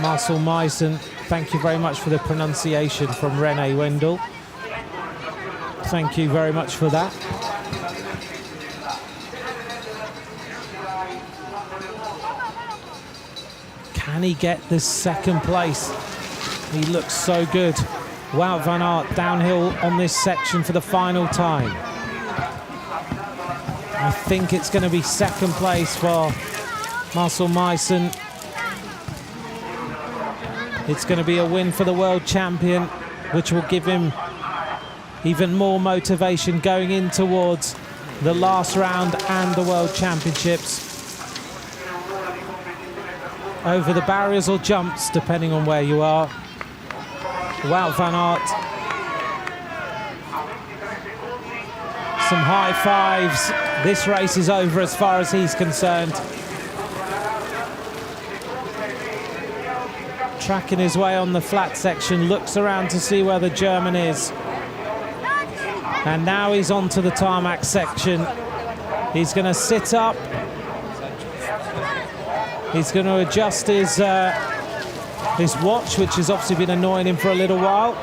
A: Marcel Meusen, thank you very much for the pronunciation from René Wendel. Thank you very much for that. Can he get this second place? He looks so good. Wout van Aert downhill on this section for the final time. I think it's going to be second place for Marcel Meusen. It's going to be a win for the world champion, which will give him even more motivation going in towards the last round and the World Championships. Over the barriers or jumps, depending on where you are. Wout van Aert. Some high fives. This race is over as far as he's concerned. Tracking his way on the flat section, looks around to see where the German is. And now he's onto the tarmac section. He's going to sit up. He's going to adjust his watch, which has obviously been annoying him for a little while.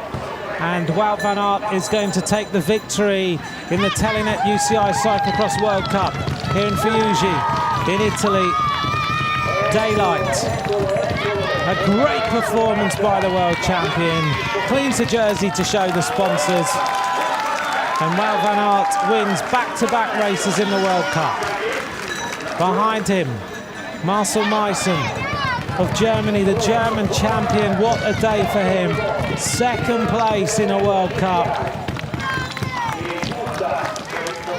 A: And Wout van Aert is going to take the victory in the Telenet UCI Cyclo-cross World Cup here in Fiuggi, in Italy. Daylight. A great performance by the world champion. Cleans the jersey to show the sponsors. And Wout van Aert wins back-to-back races in the World Cup. Behind him, Marcel Meusen of Germany, the German champion. What a day for him. Second place in a World Cup.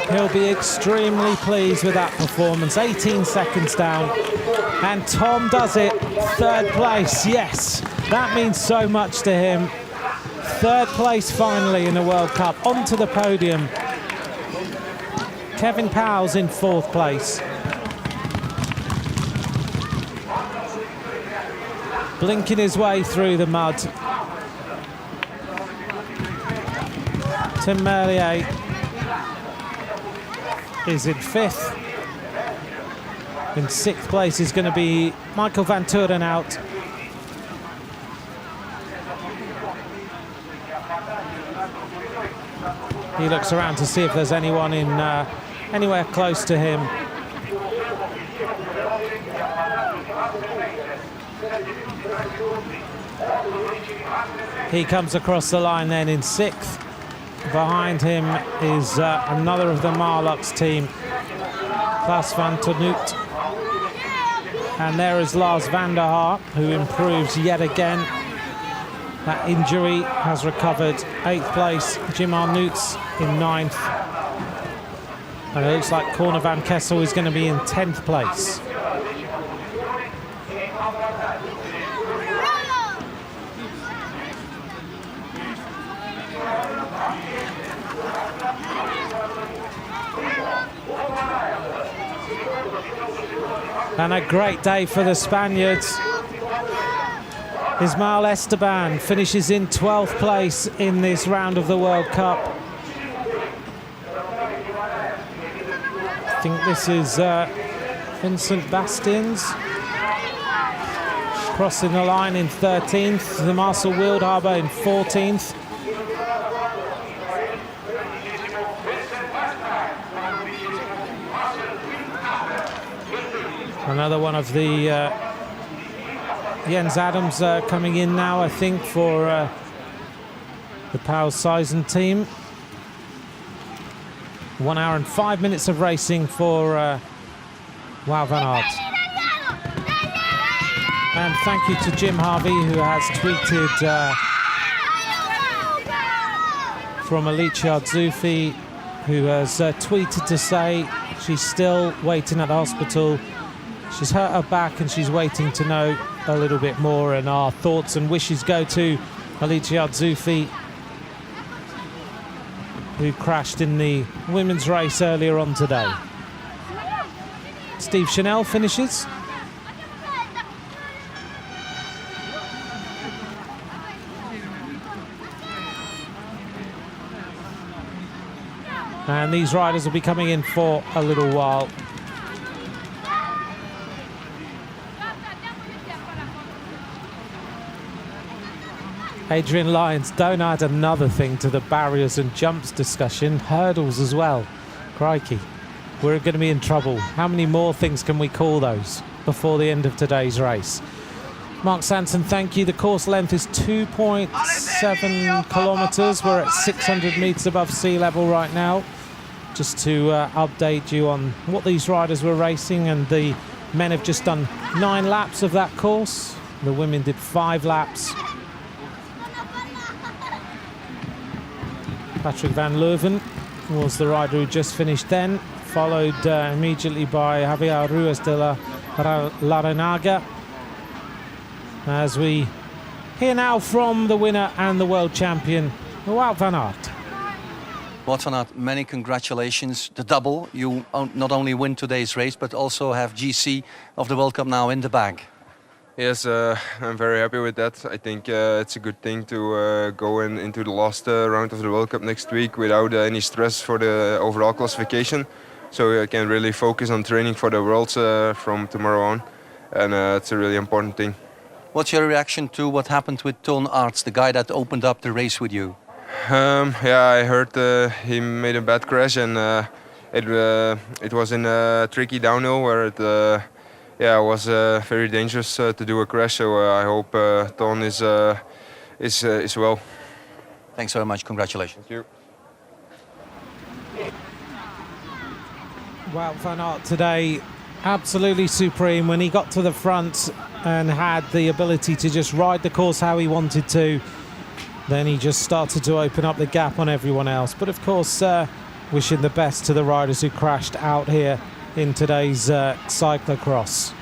A: He'll be extremely pleased with that performance. 18 seconds down. And Tom does it. Third place, yes. That means so much to him. Third place finally in the World Cup. Onto the podium. Kevin Powles in fourth place. Blinking his way through the mud. Tim Merlier is in fifth. In 6th place is going to be Michael van Turen out. He looks around to see if there's anyone in anywhere close to him. He comes across the line then in 6th. Behind him is another of the Marlux team, Klaas van Tonoot. And there is Lars van der Haar, who improves yet again. That injury has recovered. 8th place, Jim Arnouts in 9th. And it looks like Corne van Kessel is going to be in 10th place. And a great day for the Spaniards. Ismael Esteban finishes in 12th place in this round of the World Cup. I think this is Vincent Bastins crossing the line in 13th. The Marcel Wildhaber in 14th. Another one of the Jens Adams coming in now, I think, for the Pauw Seisen team. 1 hour and 5 minutes of racing for Wout van Aert. And thank you to Jim Harvey, who has tweeted from Alicia Zufi, who has tweeted to say she's still waiting at the hospital. She's hurt her back and she's waiting to know a little bit more, and our thoughts and wishes go to Alicia Zufi, who crashed in the women's race earlier on today. Steve Chanel finishes. And these riders will be coming in for a little while. Adrian Lyons, don't add another thing to the barriers and jumps discussion. Hurdles as well. Crikey, we're going to be in trouble. How many more things can we call those before the end of today's race? Mark Sanson, thank you. The course length is 2.7 kilometres. We're at 600 metres above sea level right now. Just to update you on what these riders were racing, and the men have just done 9 laps of that course. The women did 5 laps. Patrick van Leuven was the rider who just finished then, followed immediately by Javier Ruiz de la Larrenaga. As we hear now from the winner and the world champion, Wout van Aert.
B: Wout van Aert, many congratulations. The double, you not only win today's race, but also have GC of the World Cup now in the bag.
C: Yes, I'm very happy with that. I think it's a good thing to go into the last round of the World Cup next week without any stress for the overall classification. So I can really focus on training for the Worlds from tomorrow on. And it's a really important thing.
B: What's your reaction to what happened with Toon Aerts, the guy that opened up the race with you?
C: Yeah, I heard he made a bad crash, and it was in a tricky downhill where it was very dangerous to do a crash. So I hope Toon is well.
B: Thanks very much. Congratulations.
C: Thank you.
A: Wout van Aert today, absolutely supreme when he got to the front and had the ability to just ride the course how he wanted to. Then he just started to open up the gap on everyone else. But of course, wishing the best to the riders who crashed out here in today's cyclo-cross.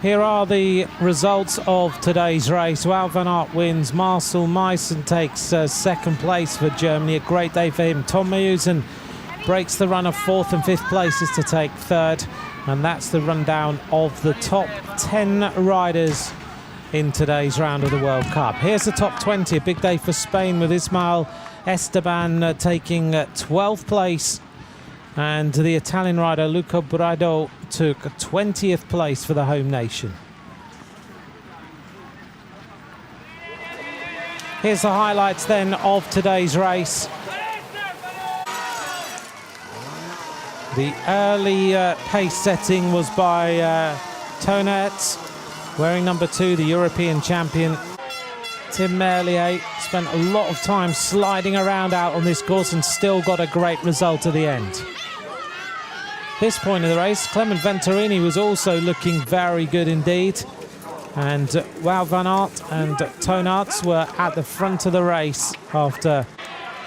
A: Here are the results of today's race. Wout van Aert wins. Marcel Meissen takes second place for Germany. A great day for him. Tom Meusen breaks the run of 4th and 5th places to take 3rd. And that's the rundown of the top 10 riders in today's round of the World Cup. Here's the top 20, a big day for Spain with Ismael Esteban taking 12th place, and the Italian rider Luca Brado took 20th place for the home nation. Here's the highlights then of today's race. The early pace setting was by Telenet, wearing number 2, the European champion. Tim Merlier spent a lot of time sliding around out on this course and still got a great result at the end. This point of the race, Clement Venturini was also looking very good indeed. And Wout van Aert and Toon Aerts were at the front of the race after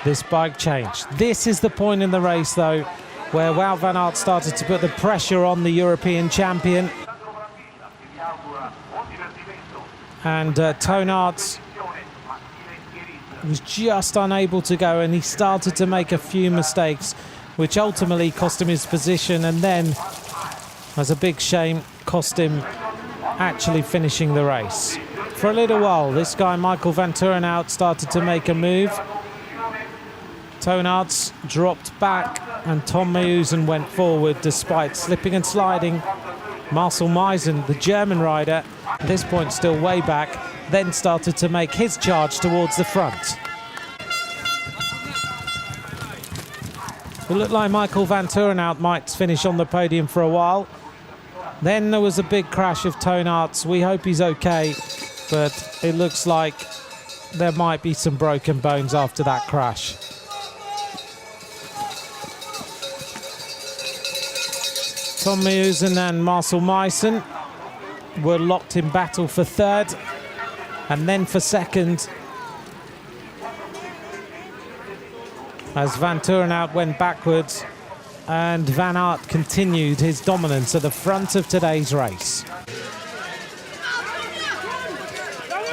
A: this bike change. This is the point in the race, though, where Wout van Aert started to put the pressure on the European champion. And Toon Aerts was just unable to go, and he started to make a few mistakes, which ultimately cost him his position, and then, as a big shame, cost him actually finishing the race. For a little while, this guy Michael Van Turenhout started to make a move. Toon Aerts dropped back and Tom Meusen went forward despite slipping and sliding. Marcel Meisen, the German rider, at this point still way back, then started to make his charge towards the front. It looked like Michael Van Turenhout might finish on the podium for a while. Then there was a big crash of Toon Aerts. We hope he's okay, but it looks like there might be some broken bones after that crash. Tom Meusen and Marcel Meisen were locked in battle for third and then for second, as Van Turenhout went backwards and Van Aert continued his dominance at the front of today's race.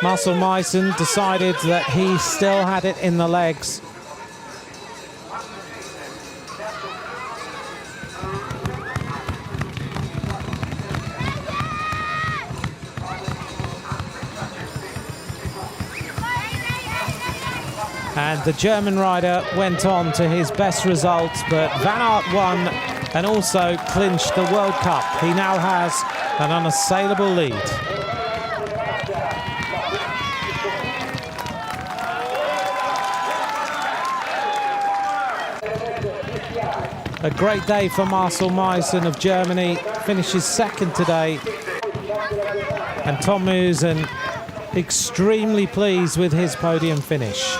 A: Marcel Meisen decided that he still had it in the legs. And the German rider went on to his best results, but Van Aert won and also clinched the World Cup. He now has an unassailable lead. A great day for Marcel Meisen of Germany, finishes second today. And Tom Meusen extremely pleased with his podium finish.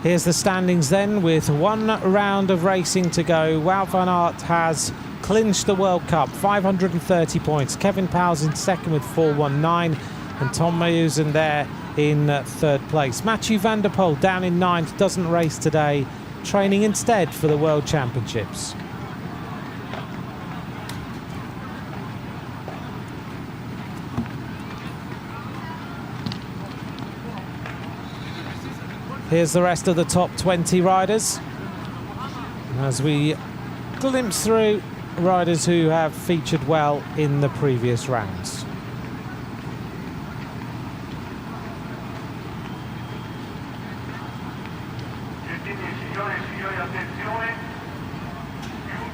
A: Here's the standings then, with one round of racing to go. Wout van Aert has clinched the World Cup, 530 points. Kevin Powell's in second with 419, and Tom Meusen there in third place. Mathieu van der Poel down in ninth, doesn't race today, training instead for the World Championships. Here's the rest of the top 20 riders as we glimpse through riders who have featured well in the previous rounds.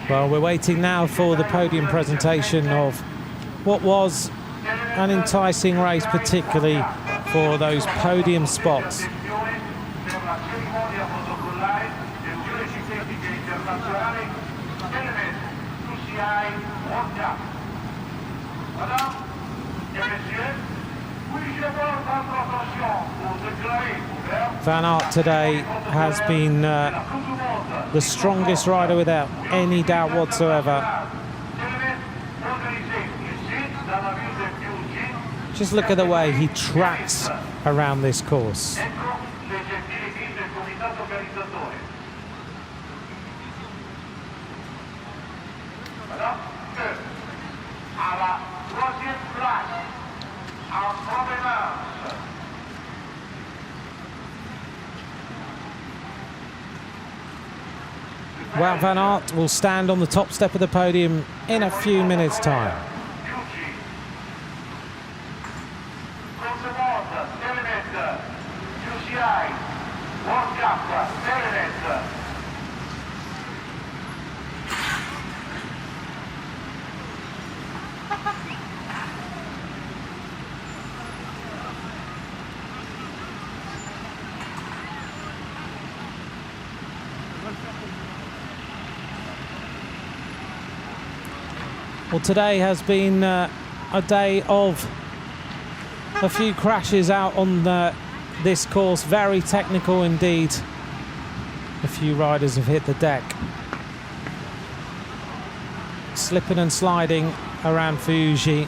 A: Well, we're waiting now for the podium presentation of what was an enticing race, particularly for those podium spots. Van Aert today has been the strongest rider without any doubt whatsoever. Just look at the way he tracks around this course. Wout van Aert will stand on the top step of the podium in a few minutes' time. Well, today has been a day of a few crashes out on this course. Very technical indeed. A few riders have hit the deck. Slipping and sliding around Fiuggi.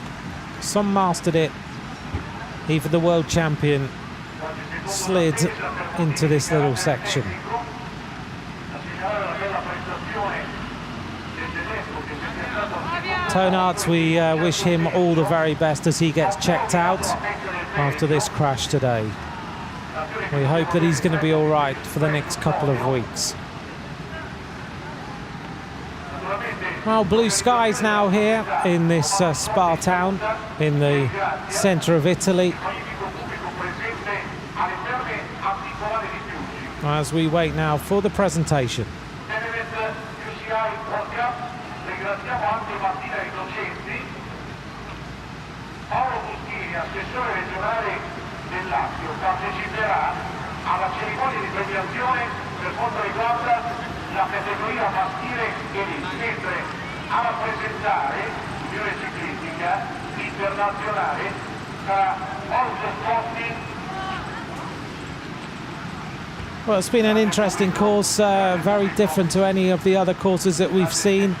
A: Some mastered it. Even the world champion slid into this little section. Tonarts, we wish him all the very best as he gets checked out after this crash today. We hope that he's going to be all right for the next couple of weeks. Well, blue skies now here in this spa town in the centre of Italy, as we wait now for the presentation.
D: Telenet UCI Cyclo-cross, ringraziamo anche Martina Docenti, Paolo Bustini, assessore regionale del Lazio, parteciperà alla cerimonia di premiazione per quanto riguarda la categoria maschile elite, mentre a rappresentare l'Unione Ciclistica Internazionale sarà Orso Spotti.
A: Well, it's been an interesting course, very different to any of the other courses that we've seen.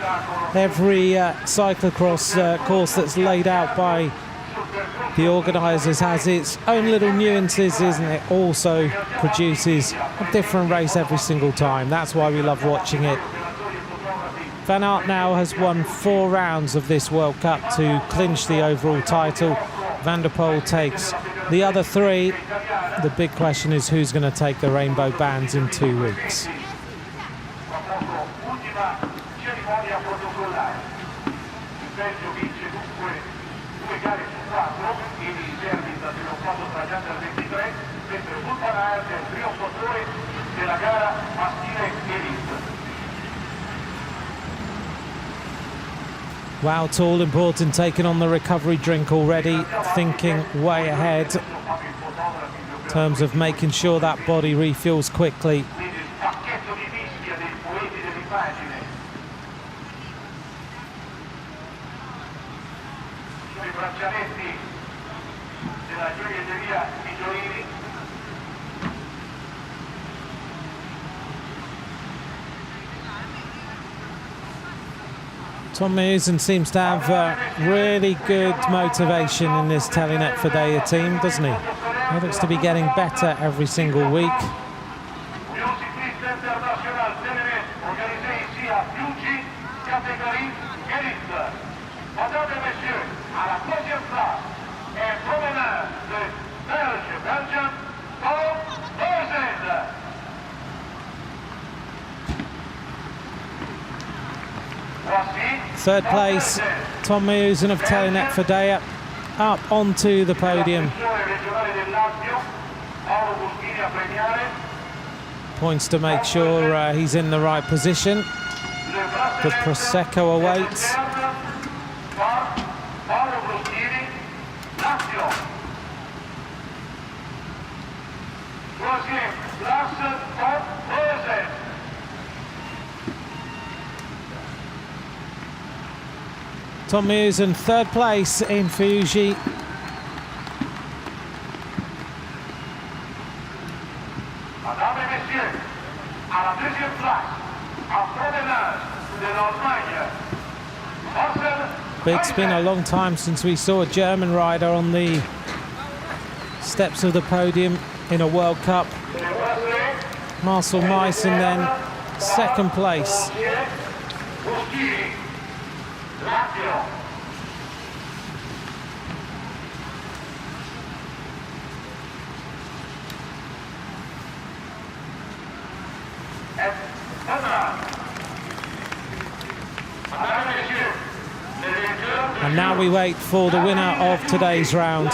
A: Every cyclocross course that's laid out by the organisers has its own little nuances, isn't it? Also produces a different race every single time. That's why we love watching it. Van Aert now has won 4 rounds of this World Cup to clinch the overall title. Van der Poel takes the other 3. The big question is who's going to take the rainbow bands in 2 weeks. Wow, tall, important, taking on the recovery drink already, thinking way ahead in terms of making sure that body refuels quickly. Tom Meeusen seems to have really good motivation in this Telenet Fidea team, doesn't he? He looks to be getting better every single week. Third place, Tom Meeusen of Telenet Fidea, up onto the podium. Points to make sure he's in the right position. The Prosecco awaits. Tom Meeusen, third place in Fiuggi. It's been a long time since we saw a German rider on the steps of the podium in a World Cup. Marcel Meissen then, second place. And now we wait for the winner of today's round.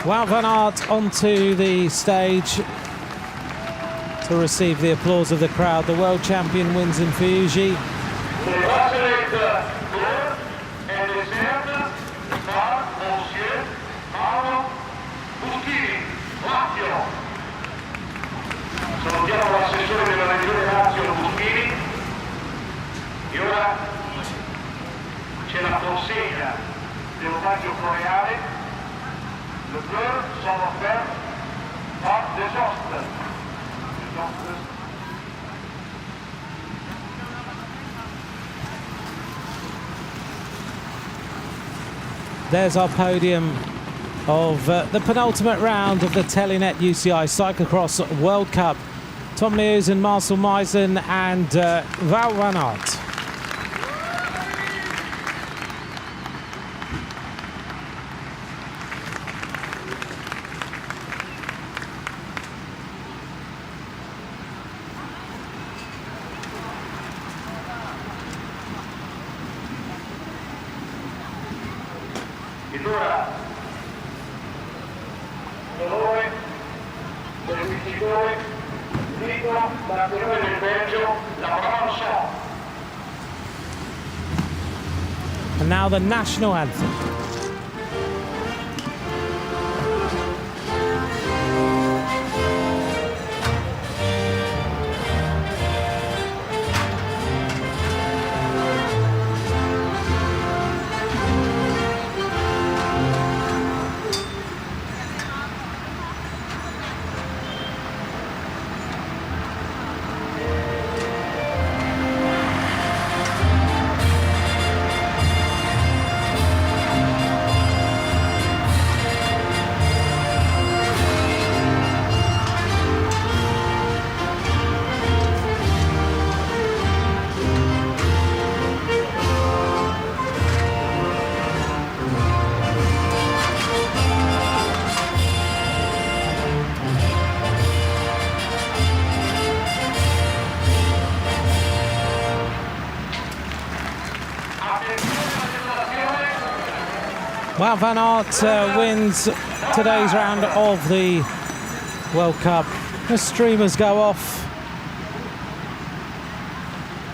A: Wout van Aert onto the stage to receive the applause of the crowd. The world champion wins in Fiuggi.
D: ora c'è la consegna dell'omaggio floreale. Le fleurs sont offertes par des hostes.
A: There's our podium of the penultimate round of the Telenet UCI Cyclo-cross World Cup. Tom Neusen, Marcel Meisen and Wout van Aert.
D: Ed ora l'onore del vincitore, l'Inno nazionale del Belgio, la França.
A: And now the national anthem. Wout van Aert wins today's round of the World Cup. The streamers go off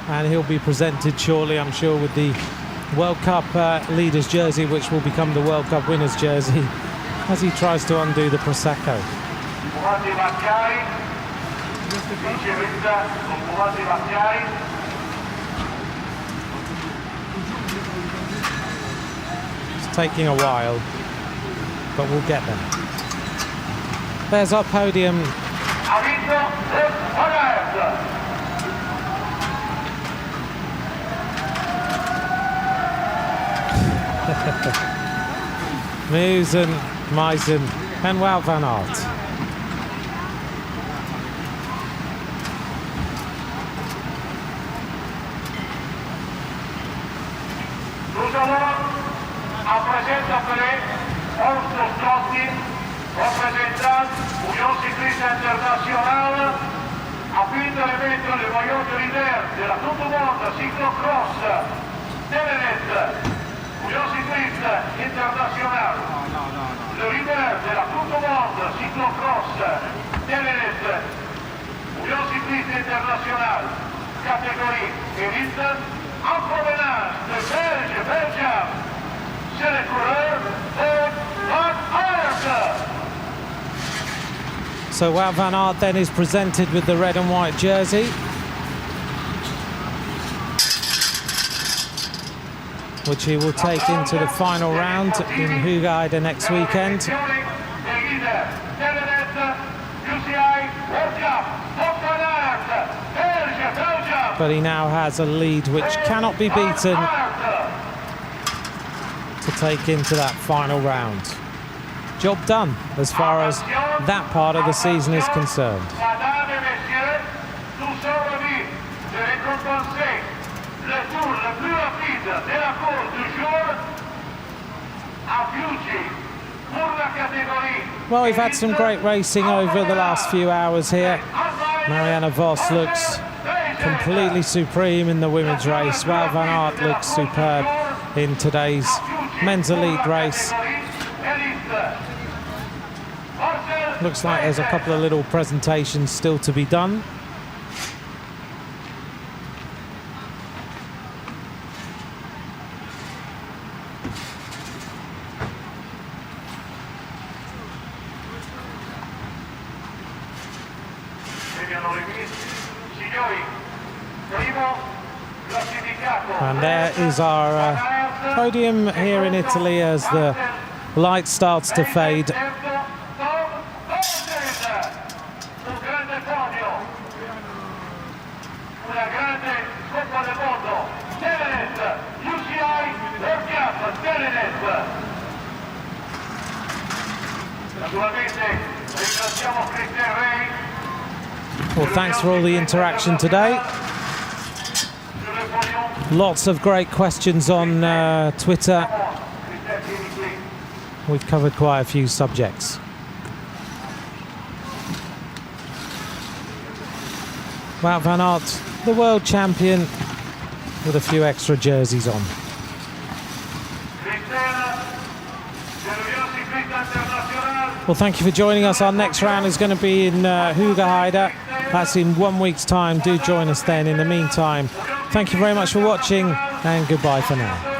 A: and he'll be presented shortly, I'm sure, with the World Cup leaders jersey, which will become the World Cup winners jersey, as he tries to undo the Prosecco. Taking a while, but we'll get there. There's our podium. Neusen, Meisen and Wout van Aert.
D: En présence appelé Orson Scotti, représentant Union Cycliste Internationale, afin de remettre le maillot de leader de la Coupe du Monde Cyclo-cross Telenet Union Cycliste Internationale. Le leader de la Coupe du Monde Cyclo-cross Telenet Union Cycliste Internationale, catégorie élite, en provenance de Belgium. C'est le coureur Van Aert.
A: So Wout van Aert then is presented with the red and white jersey. Which he will take into the final round in Fiuggi next weekend. But he now has a lead which cannot be beaten to take into that final round. Job done as far as that part of the season is concerned. Well, we've had some great racing over the last few hours here. Marianne Vos looks completely supreme in the women's race. Wout van Aert looks superb in today's men's elite race. Looks like there's a couple of little presentations still to be done. And there is our podium here in Italy as the light starts to fade.
D: Una grande Coppa del Mondo, Telenet UCI Cyclo-cross, Telenet. Naturalmente ringraziamo Christian Rey.
A: Well, thanks for all the interaction today. Lots of great questions on Twitter. We've covered quite a few subjects. Wout van Aert, the world champion, with a few extra jerseys on. Well, thank you for joining us. Our next round is going to be in Fiuggi. That's in 1 week's time. Do join us then. In the meantime, thank you very much for watching, and goodbye for now.